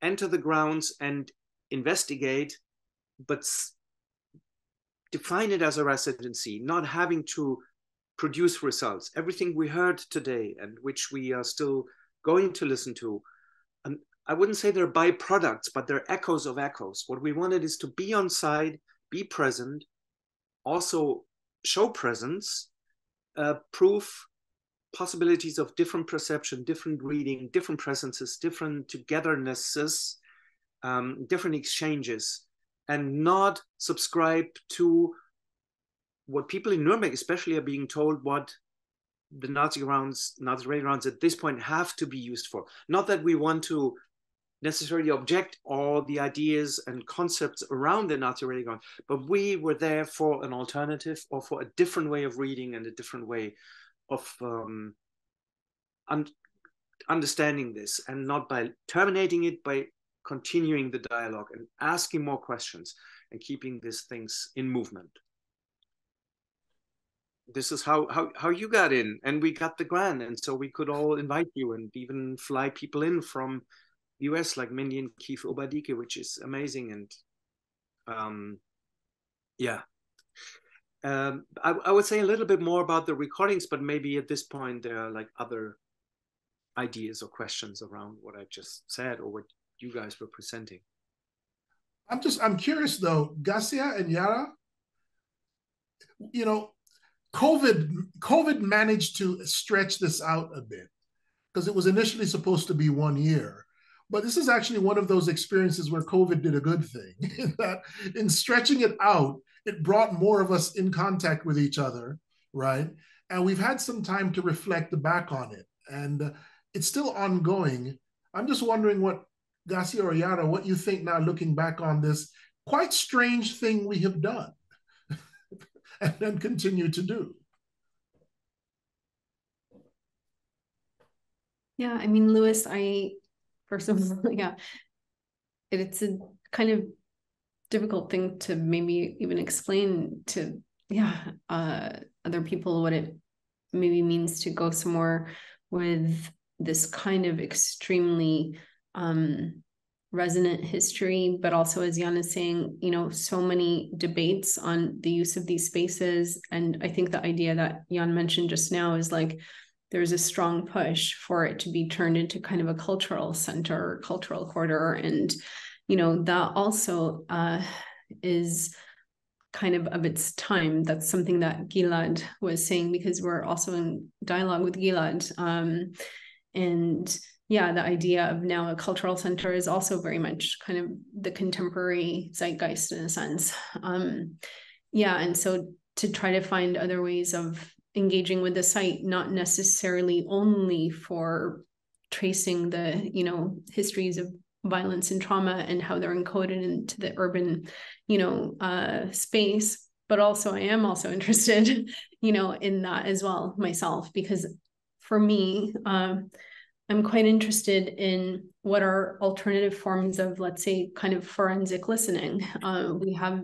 enter the grounds and investigate, but define it as a residency, not having to produce results. Everything we heard today and which we are still going to listen to, and I wouldn't say they're byproducts, but they're echoes of echoes. What we wanted is to be on side, be present, also show presence, proof possibilities of different perception, different reading, different presences, different togethernesses, different exchanges, and not subscribe to what people in Nuremberg especially are being told what the Nazi rallying grounds at this point have to be used for. Not that we want to necessarily object all the ideas and concepts around the Nazi rallying ground, but we were there for an alternative or for a different way of reading and a different way of understanding this, and not by terminating it, by continuing the dialogue and asking more questions and keeping these things in movement. This is how you got in, and we got the grant, and so we could all invite you and even fly people in from the US, like Mendi and Keith Obadike, which is amazing. And I would say a little bit more about the recordings, but maybe at this point there are like other ideas or questions around what I just said or what you guys were presenting. I'm curious though, Gascia and Yara, you know, COVID managed to stretch this out a bit because it was initially supposed to be 1 year. But this is actually one of those experiences where COVID did a good thing, in that in stretching it out, it brought more of us in contact with each other, right? And we've had some time to reflect back on it. And it's still ongoing. I'm just wondering what, Gascia or Yara, what you think now looking back on this quite strange thing we have done and then continue to do. Yeah, I mean, Louis, first of all, it's a kind of difficult thing to maybe even explain to other people what it maybe means to go somewhere with this kind of extremely resonant history, but also, as Jan is saying, you know, so many debates on the use of these spaces. And I think the idea that Jan mentioned just now is like, there's a strong push for it to be turned into kind of a cultural center, cultural corridor. And, you know, that also is kind of its time. That's something that Gilad was saying, because we're also in dialogue with Gilad. And yeah, the idea of now a cultural center is also very much kind of the contemporary zeitgeist in a sense. Yeah, and so to try to find other ways of engaging with the site, not necessarily only for tracing the, you know, histories of violence and trauma and how they're encoded into the urban, you know, space, but also I am also interested, you know, in that as well myself, because for me, I'm quite interested in what are alternative forms of, let's say, kind of forensic listening. We have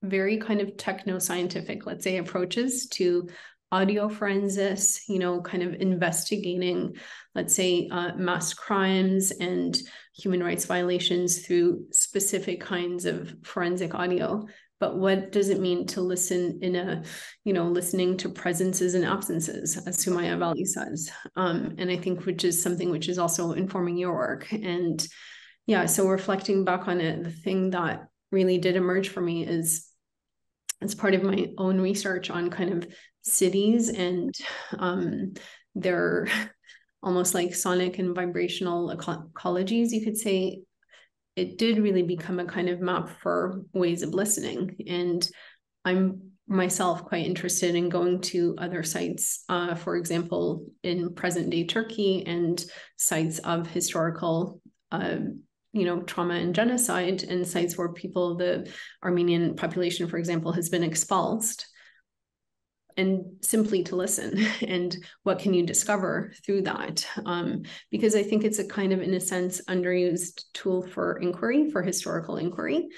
very kind of techno-scientific, let's say, approaches to audio forensics, you know, kind of investigating, let's say, mass crimes and human rights violations through specific kinds of forensic audio. But what does it mean to listen in a, you know, listening to presences and absences, as Sumaya Valley says? And I think which is something which is also informing your work. And yeah, so reflecting back on it, the thing that really did emerge for me is, as part of my own research on kind of cities and their almost like sonic and vibrational ecologies, you could say, it did really become a kind of map for ways of listening. And I'm myself quite interested in going to other sites, for example, in present day Turkey and sites of historical, you know, trauma and genocide, and sites where people, the Armenian population, for example, has been expulsed, and simply to listen. And what can you discover through that? Because I think it's a kind of, in a sense, underused tool for inquiry, for historical inquiry.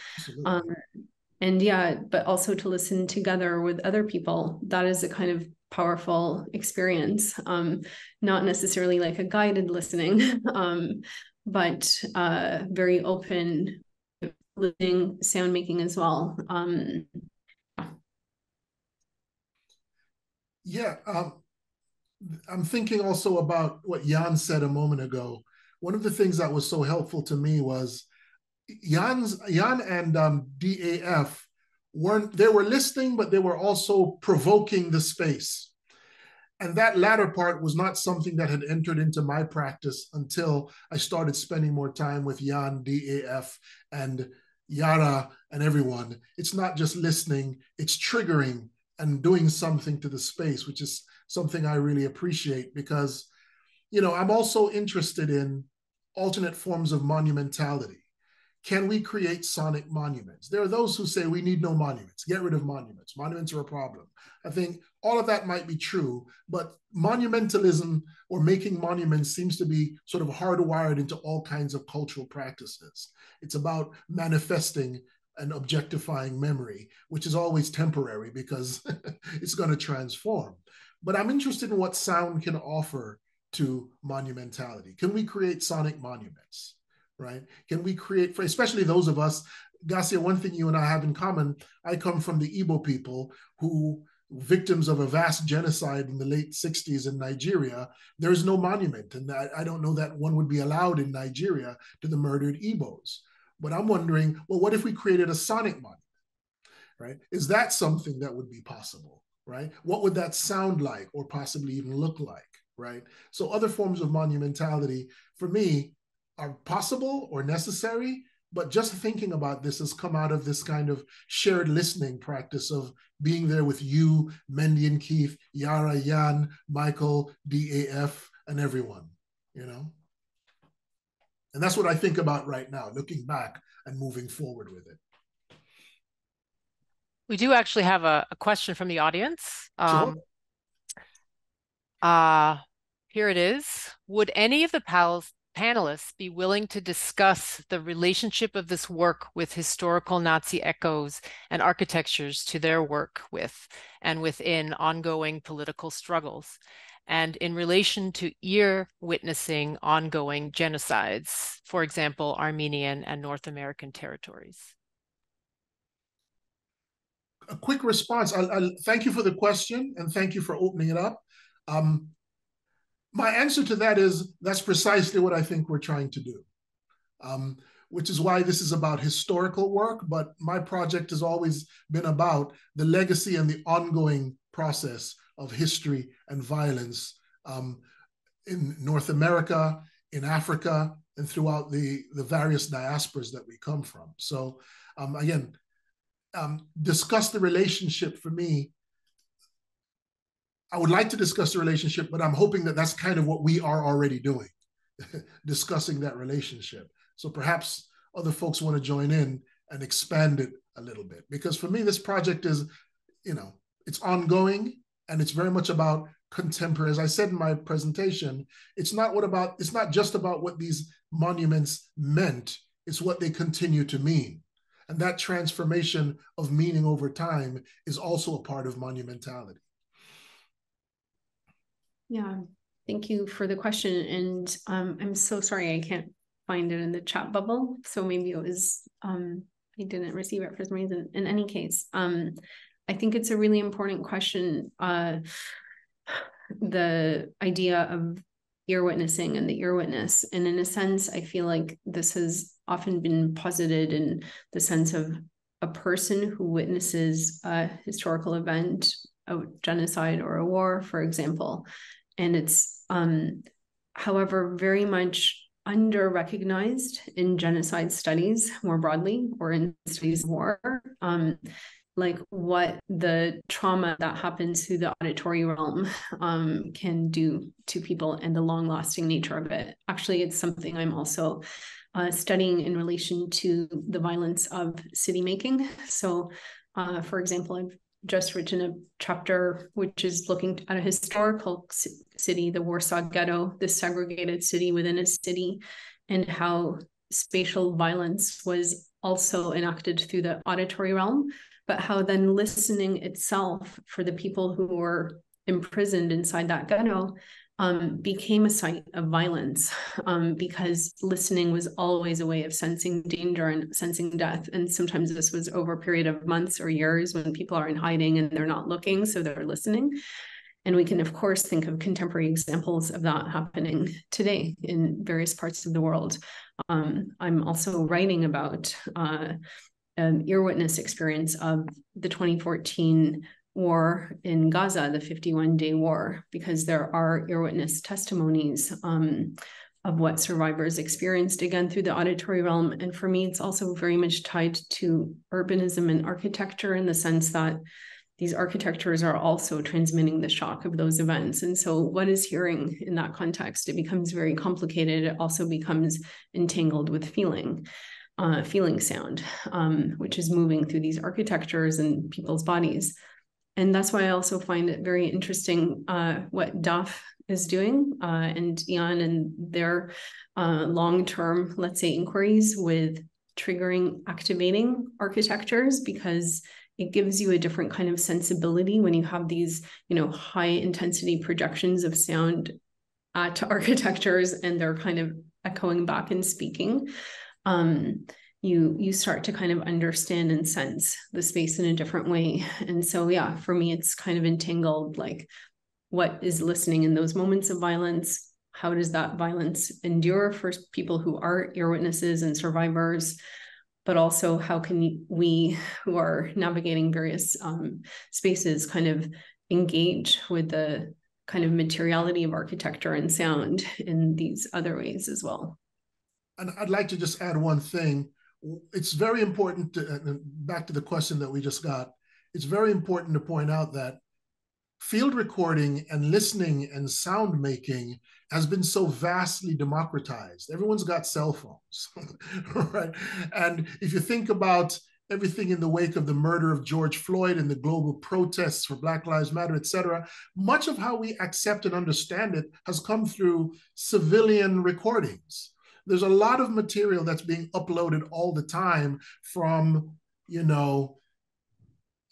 And yeah, but also to listen together with other people, that is a kind of powerful experience, not necessarily like a guided listening, but very open listening, sound making as well. Yeah, I'm thinking also about what Jan said a moment ago. One of the things that was so helpful to me was Jan and DAF they were listening, but they were also provoking the space. And that latter part was not something that had entered into my practice until I started spending more time with Jan, DAF, and Yara and everyone. It's not just listening, it's triggering and doing something to the space, which is something I really appreciate, because, you know, I'm also interested in alternate forms of monumentality. Can we create sonic monuments? There are those who say we need no monuments, get rid of monuments. Monuments are a problem. I think all of that might be true, but monumentalism or making monuments seems to be sort of hardwired into all kinds of cultural practices. It's about manifesting and objectifying memory, which is always temporary because it's going to transform. But I'm interested in what sound can offer to monumentality. Can we create sonic monuments, right? Can we create, for especially those of us, Gascia, one thing you and I have in common, I come from the Igbo people who, victims of a vast genocide in the late 60s in Nigeria, there is no monument. And I don't know that one would be allowed in Nigeria to the murdered Igbos. But I'm wondering, well, what if we created a sonic monument, right? Is that something that would be possible, right? What would that sound like or possibly even look like, right? So other forms of monumentality, for me, are possible or necessary, but just thinking about this has come out of this kind of shared listening practice of being there with you, Mendi and Keith, Yara, Jan, Michael, DAF, and everyone, you know? And that's what I think about right now, looking back and moving forward with it. We do actually have a question from the audience. Sure. Here it is. Would any of the panelists be willing to discuss the relationship of this work with historical Nazi echoes and architectures to their work with and within ongoing political struggles? and in relation to ear witnessing ongoing genocides, for example, Armenian and North American territories? A quick response. I'll thank you for the question and thank you for opening it up. My answer to that is that's precisely what I think we're trying to do, which is why this is about historical work, but my project has always been about the legacy and the ongoing process of history and violence in North America, in Africa, and throughout the various diasporas that we come from. So again, discuss the relationship for me. I would like to discuss the relationship, but I'm hoping that that's kind of what we are already doing, discussing that relationship. So perhaps other folks want to join in and expand it a little bit. Because for me, this project is, it's ongoing and it's very much about contemporary. As I said in my presentation, it's not just about what these monuments meant, it's what they continue to mean. And that transformation of meaning over time is also a part of monumentality. Yeah, thank you for the question. And I'm so sorry I can't find it in the chat bubble. So maybe it was, I didn't receive it for some reason. In any case, I think it's a really important question. The idea of ear witnessing and the ear witness. And in a sense, I feel like this has often been posited in the sense of a person who witnesses a historical event, a genocide or a war, for example. And it's, however, very much under-recognized in genocide studies more broadly, or in studies of war, like what the trauma that happens through the auditory realm can do to people and the long-lasting nature of it. Actually, it's something I'm also studying in relation to the violence of city making. So, for example, I've just written a chapter which is looking at a historical city, the Warsaw Ghetto, this segregated city within a city, and how spatial violence was also enacted through the auditory realm, but how then listening itself for the people who were imprisoned inside that ghetto became a site of violence, because listening was always a way of sensing danger and sensing death. And sometimes this was over a period of months or years when people are in hiding and they're not looking, so they're listening. And we can, of course, think of contemporary examples of that happening today in various parts of the world. I'm also writing about an ear witness experience of the 2014 war in Gaza, the 51-day war, because there are ear witness testimonies of what survivors experienced, again, through the auditory realm. And for me, it's also very much tied to urbanism and architecture, in the sense that these architectures are also transmitting the shock of those events. And so what is hearing in that context? It becomes very complicated. It also becomes entangled with feeling sound, which is moving through these architectures and people's bodies. And that's why I also find it very interesting what DAF is doing and Jan and their long-term, let's say, inquiries with triggering, activating architectures, because it gives you a different kind of sensibility when you have these, high intensity projections of sound at architectures and they're kind of echoing back and speaking. You start to kind of understand and sense the space in a different way. And so, yeah, for me, it's kind of entangled, like, what is listening in those moments of violence? How does that violence endure for people who are ear witnesses and survivors? But also, how can we, who are navigating various spaces, kind of engage with the kind of materiality of architecture and sound in these other ways as well? And I'd like to just add one thing. It's very important to, back to the question that we just got, it's very important to point out that field recording and listening and sound making has been so vastly democratized. Everyone's got cell phones, right? And if you think about everything in the wake of the murder of George Floyd and the global protests for Black Lives Matter, et cetera, much of how we accept and understand it has come through civilian recordings. There's a lot of material that's being uploaded all the time from,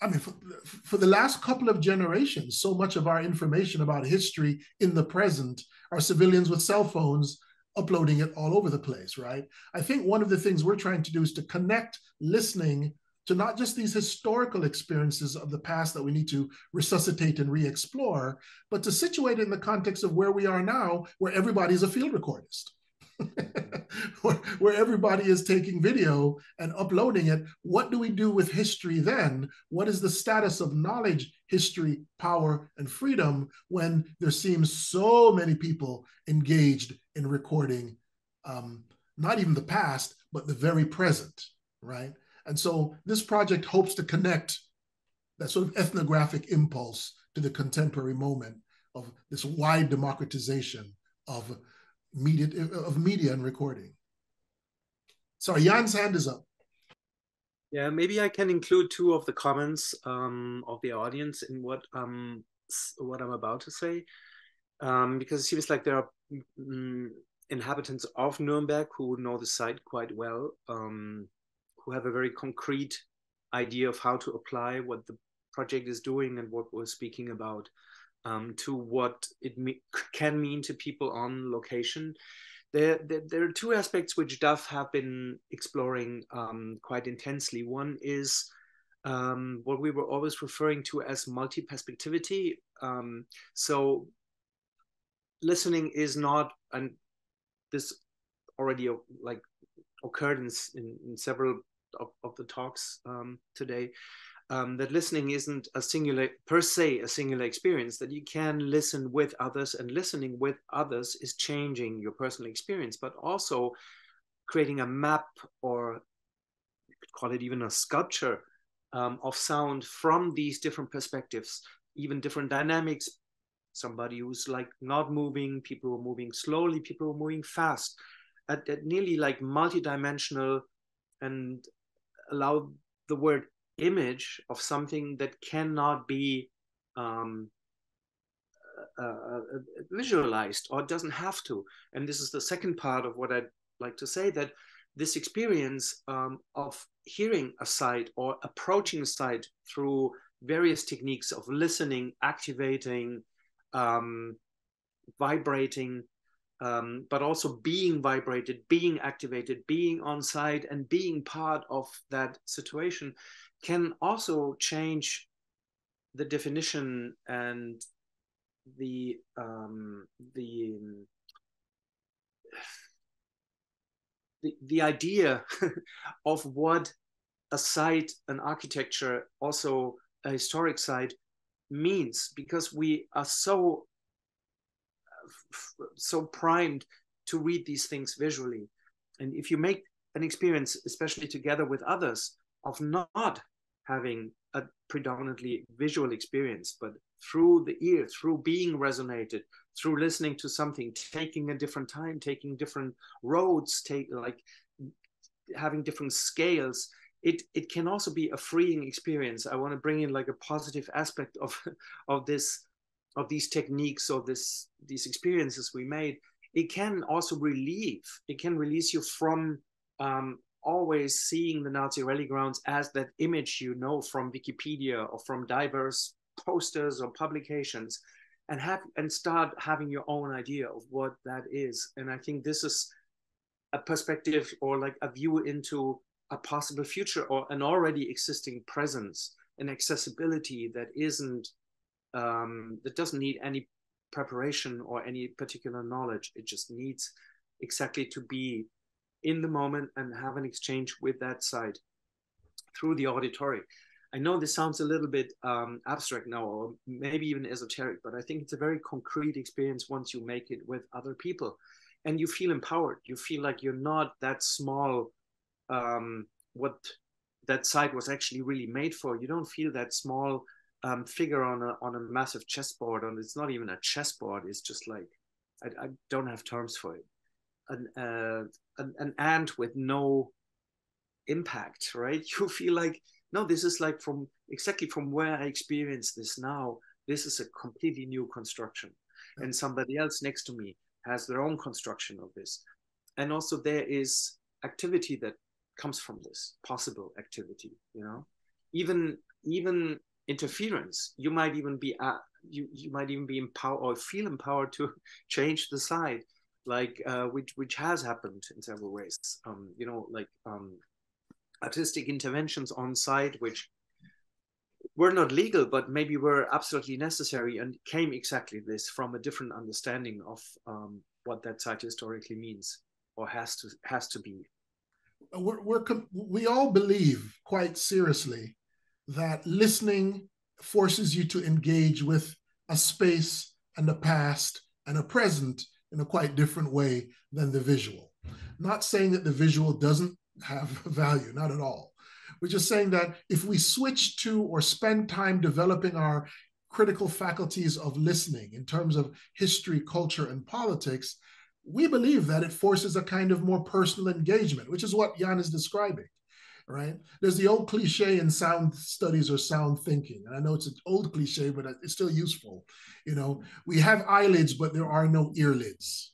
I mean, for the last couple of generations, so much of our information about history in the present are civilians with cell phones uploading it all over the place, right? I think one of the things we're trying to do is to connect listening to not just these historical experiences of the past that we need to resuscitate and re-explore, but to situate it in the context of where we are now, where everybody's a field recordist. where everybody is taking video and uploading it. What do we do with history then? What is the status of knowledge, history, power, and freedom when there seems so many people engaged in recording, not even the past, but the very present, right? And so this project hopes to connect that sort of ethnographic impulse to the contemporary moment of this wide democratization of media and recording. Sorry, Jan's hand is up. Yeah, maybe I can include two of the comments of the audience in what I'm about to say, because it seems like there are inhabitants of Nuremberg who know the site quite well, who have a very concrete idea of how to apply what the project is doing and what we're speaking about to what it can mean to people on location. There are two aspects which DAF have been exploring quite intensely. One is what we were always referring to as multi-perspectivity. So listening is not, and this already like occurred in several of the talks today, that listening isn't a singular experience, that you can listen with others, and listening with others is changing your personal experience, but also creating a map, or you could call it even a sculpture of sound from these different perspectives, even different dynamics. Somebody who's like not moving, people who are moving slowly, people who are moving fast, at nearly like multidimensional, and allow the word image of something that cannot be visualized, or doesn't have to. And this is the second part of what I'd like to say, that this experience of hearing a site or approaching a site through various techniques of listening, activating, vibrating, but also being vibrated, being activated, being on site, and being part of that situation, can also change the definition and the idea of what a site, an architecture, also a historic site means, because we are so primed to read these things visually. And if you make an experience, especially together with others, of not having a predominantly visual experience, but through the ear, through being resonated, through listening to something, taking a different time, taking different roads, having different scales, it can also be a freeing experience. I want to bring in like a positive aspect of these techniques, or these experiences we made. It can also release you from always seeing the Nazi rally grounds as that image from Wikipedia or from diverse posters or publications, and start having your own idea of what that is. And I think this is a perspective, or like a view into a possible future, or an already existing presence, an accessibility that isn't that doesn't need any preparation or any particular knowledge. It just needs exactly to be in the moment and have an exchange with that site through the auditory. I know this sounds a little bit abstract now, or maybe even esoteric, but I think it's a very concrete experience once you make it with other people, and you feel empowered. You feel like you're not that small, what that site was actually really made for. You don't feel that small figure on a massive chessboard, and it's not even a chessboard. It's just like, I don't have terms for it. An ant with no impact, right? You feel like, no, this is like exactly from where I experience this now. This is a completely new construction, and somebody else next to me has their own construction of this. And also there is activity that comes from this, possible activity, even interference. You might even be you might even be empowered or feel empowered to change the side, like which has happened in several ways. You know, like artistic interventions on site, which were not legal, but maybe were absolutely necessary, and came exactly this from a different understanding of what that site historically means or has to be. We all believe quite seriously that listening forces you to engage with a space and a past and a present in a quite different way than the visual. Not saying that the visual doesn't have value, not at all. We're just saying that if we switch to or spend time developing our critical faculties of listening in terms of history, culture, and politics, we believe that it forces a kind of more personal engagement, which is what Jan is describing, right? There's the old cliche in sound studies or sound thinking. And I know it's an old cliche, but it's still useful. You know, we have eyelids, but there are no earlids,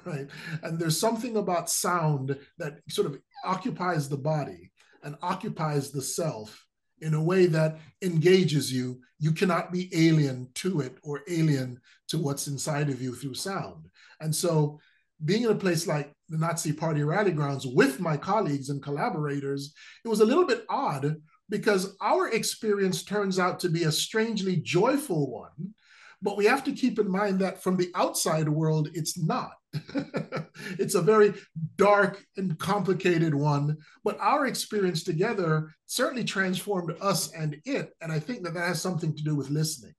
right? And there's something about sound that sort of occupies the body and occupies the self in a way that engages you. You cannot be alien to it or alien to what's inside of you through sound. And so being in a place like the Nazi Party rally grounds with my colleagues and collaborators, it was a little bit odd because our experience turns out to be a strangely joyful one, but we have to keep in mind that from the outside world, it's not. It's a very dark and complicated one, but our experience together certainly transformed us and it. And I think that that has something to do with listening,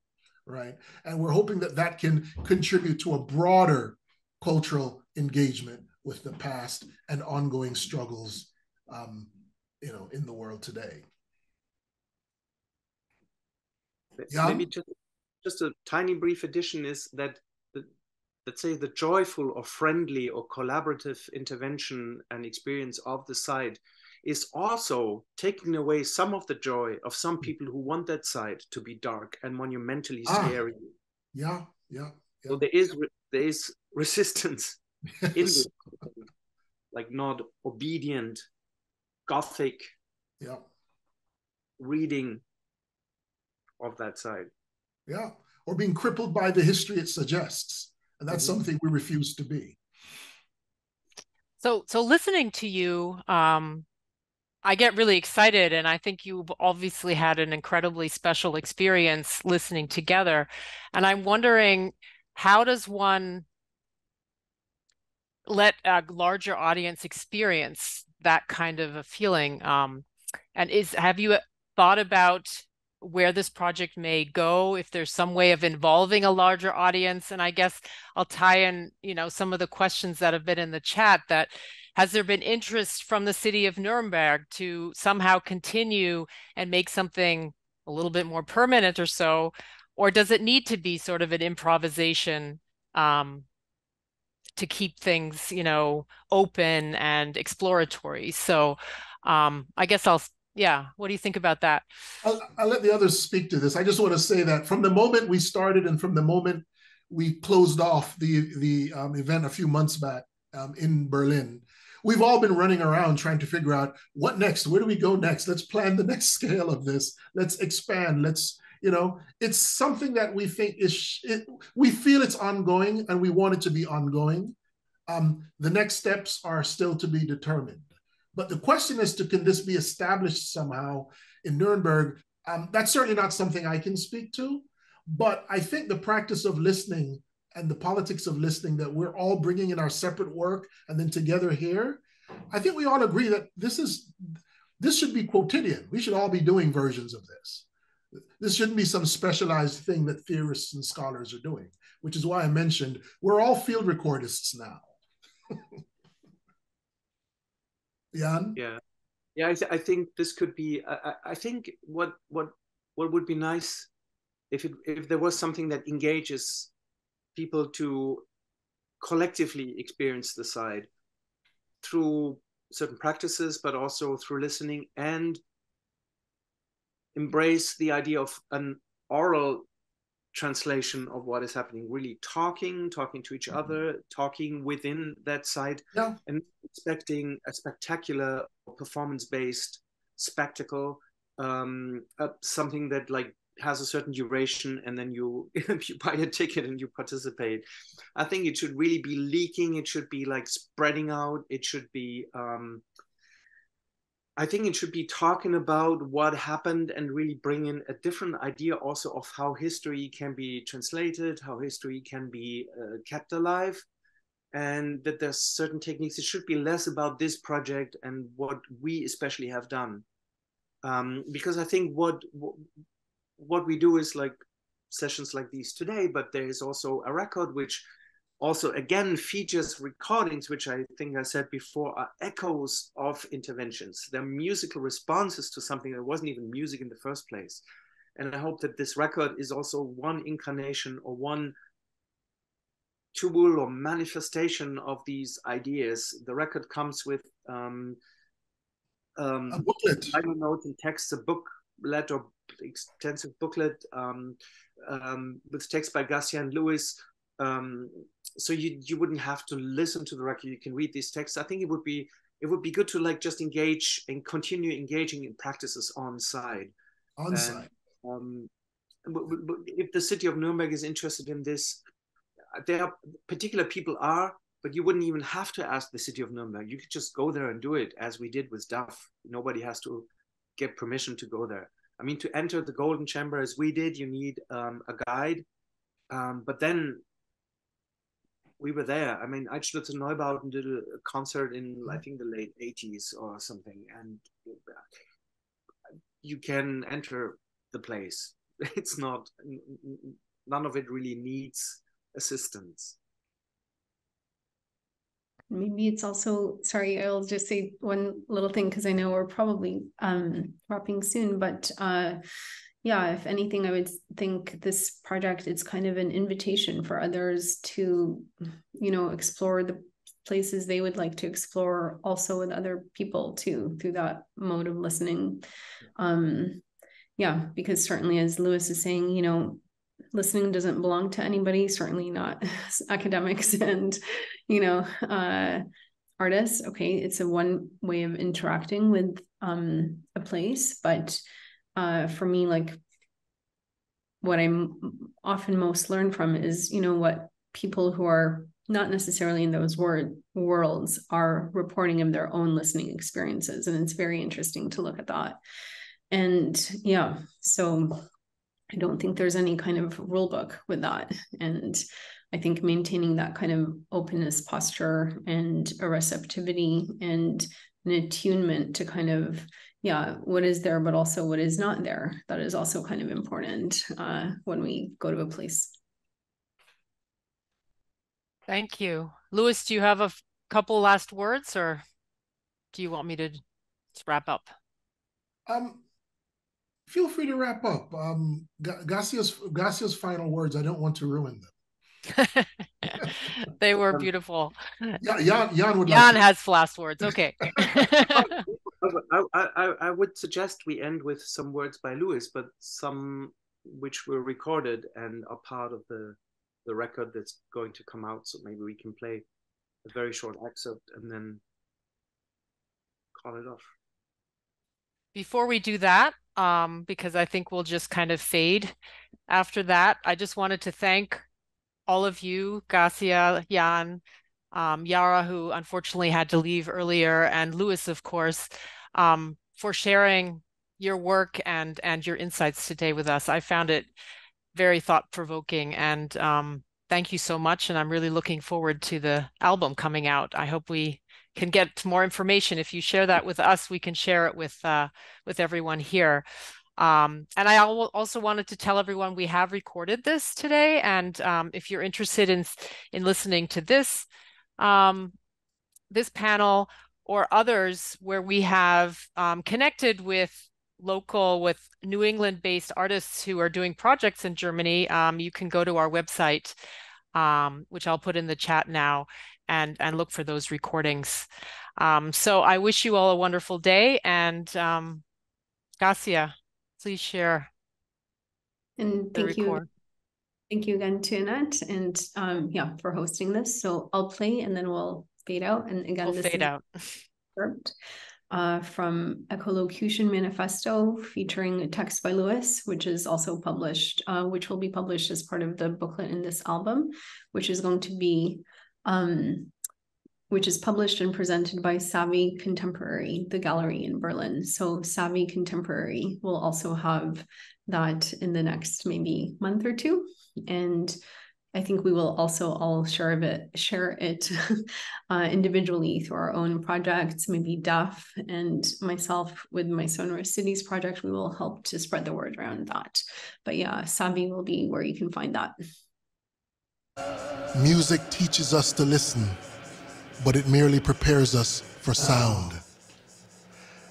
right? And we're hoping that that can contribute to a broader cultural engagement with the past and ongoing struggles, you know, in the world today. Maybe just a tiny brief addition is that let's say the joyful or friendly or collaborative intervention and experience of the site is also taking away some of the joy of some people who want that site to be dark and monumentally scary. Yeah. So there is resistance in this, like not obedient Gothic reading of that side. Yeah, or being crippled by the history it suggests. And that's something we refuse to be. So listening to you, I get really excited, and I think you've obviously had an incredibly special experience listening together. And I'm wondering, how does one let a larger audience experience that kind of a feeling? And have you thought about where this project may go, if there's some way of involving a larger audience? And I guess I'll tie in, you know, some of the questions that have been in the chat. That has there been interest from the city of Nuremberg to somehow continue and make something a little bit more permanent or so, or does it need to be sort of an improvisation to keep things, you know, open and exploratory? So I guess what do you think about that? I'll let the others speak to this. I just want to say that from the moment we started and from the moment we closed off the event a few months back in Berlin, we've all been running around trying to figure out what next, where do we go next? Let's plan the next scale of this. Let's expand. Let's, you know, it's something that we think we feel it's ongoing and we want it to be ongoing. The next steps are still to be determined. But the question is, can this be established somehow in Nuremberg? That's certainly not something I can speak to, but I think the practice of listening and the politics of listening that we're all bringing in our separate work and then together here, I think we all agree that this should be quotidian. We should all be doing versions of this. This shouldn't be some specialized thing that theorists and scholars are doing, which is why I mentioned we're all field recordists now. Jan? Yeah. I think this could be. I think what would be nice if there was something that engages people to collectively experience the side through certain practices, but also through listening, and embrace the idea of an oral translation of what is happening, really talking to each other, talking within that site, and expecting a spectacular performance-based spectacle something that like has a certain duration, and then you you buy a ticket and you participate. I think it should really be leaking. It should be like spreading out. It should be I think it should be talking about what happened and really bring in a different idea also of how history can be translated, how history can be kept alive, and that there's certain techniques. It should be less about this project and what we especially have done. Because I think what we do is like sessions like these today, but there is also a record which also again features recordings, which I think I said before are echoes of interventions. They're musical responses to something that wasn't even music in the first place. And I hope that this record is also one incarnation or one tool or manifestation of these ideas. The record comes with a booklet, liner notes and text, a booklet or extensive booklet with text by Gascia and Lewis. So you wouldn't have to listen to the record. You can read these texts. I think it would be good to like just engage and continue engaging in practices on site. If the city of Nuremberg is interested in this, there are particular people are, but you wouldn't even have to ask the city of Nuremberg. You could just go there and do it, as we did with DAF. Nobody has to get permission to go there. I mean, to enter the Golden Chamber as we did, you need a guide. But then we were there. I mean, Eichstürzer Neubauten did a concert in, I think, the late 80s or something. And you can enter the place. It's not, none of it really needs assistance. Maybe it's also, sorry, I'll just say one little thing because I know we're probably wrapping soon, but yeah, if anything, I would think this project, it's kind of an invitation for others to, you know, explore the places they would like to explore also with other people too, through that mode of listening. Yeah, because certainly as Lewis is saying, you know, listening doesn't belong to anybody, certainly not academics and, you know, artists. Okay, it's a one way of interacting with a place, but for me, like what I'm often most learn from is, you know, what people who are not necessarily in those worlds are reporting of their own listening experiences. And it's very interesting to look at that. And yeah, so I don't think there's any kind of rule book with that. And I think maintaining that kind of openness posture and a receptivity and an attunement to kind of, yeah, what is there, but also what is not there. That is also kind of important when we go to a place. Thank you. Lewis, do you have a couple last words, or do you want me to wrap up? Feel free to wrap up. Gascia's final words, I don't want to ruin them. They were beautiful. Yeah, Jan would Jan has last words. Okay. I would suggest we end with some words by Lewis, but some which were recorded and are part of the record that's going to come out. So maybe we can play a very short excerpt and then call it off. Before we do that, because I think we'll just kind of fade after that, I just wanted to thank all of you, Gascia, Jan, Yara, who unfortunately had to leave earlier, and Lewis, of course, for sharing your work and your insights today with us. I found it very thought-provoking, and thank you so much. And I'm really looking forward to the album coming out. I hope we can get more information. If you share that with us, we can share it with everyone here. And I also wanted to tell everyone we have recorded this today. And if you're interested in listening to this, this panel or others where we have connected with New England-based artists who are doing projects in Germany, you can go to our website, which I'll put in the chat now, and look for those recordings. So I wish you all a wonderful day, and Gascia, please share. And thank you again to Annette and yeah, for hosting this. So I'll play and then we'll fade out. And again, we'll fade out. from Echolocution Manifesto, featuring a text by Lewis, which is also published, which will be published as part of the booklet in this album, which is going to be, which is published and presented by Savvy Contemporary, the gallery in Berlin. So Savvy Contemporary will also have that in the next maybe month or two. And I think we will also all share it individually through our own projects. Maybe Duff and myself with my Sonorous Cities project, we will help to spread the word around that. But yeah, Savvy will be where you can find that. Music teaches us to listen, but it merely prepares us for sound.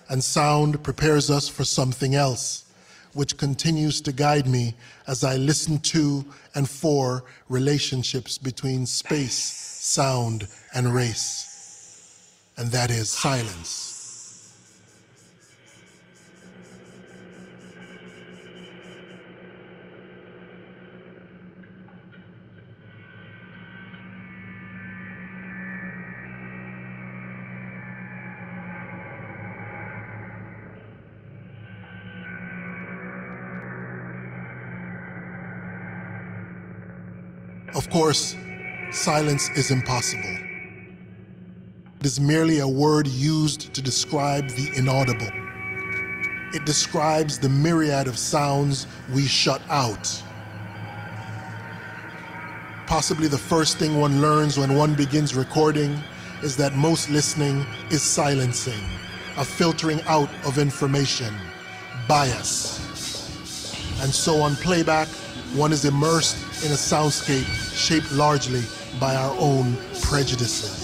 And sound prepares us for something else, which continues to guide me as I listen to and for relationships between space, sound, and race. And that is silence. Of course, silence is impossible. It is merely a word used to describe the inaudible. It describes the myriad of sounds we shut out. Possibly the first thing one learns when one begins recording is that most listening is silencing, a filtering out of information, bias. And so on playback, one is immersed in a soundscape shaped largely by our own prejudices.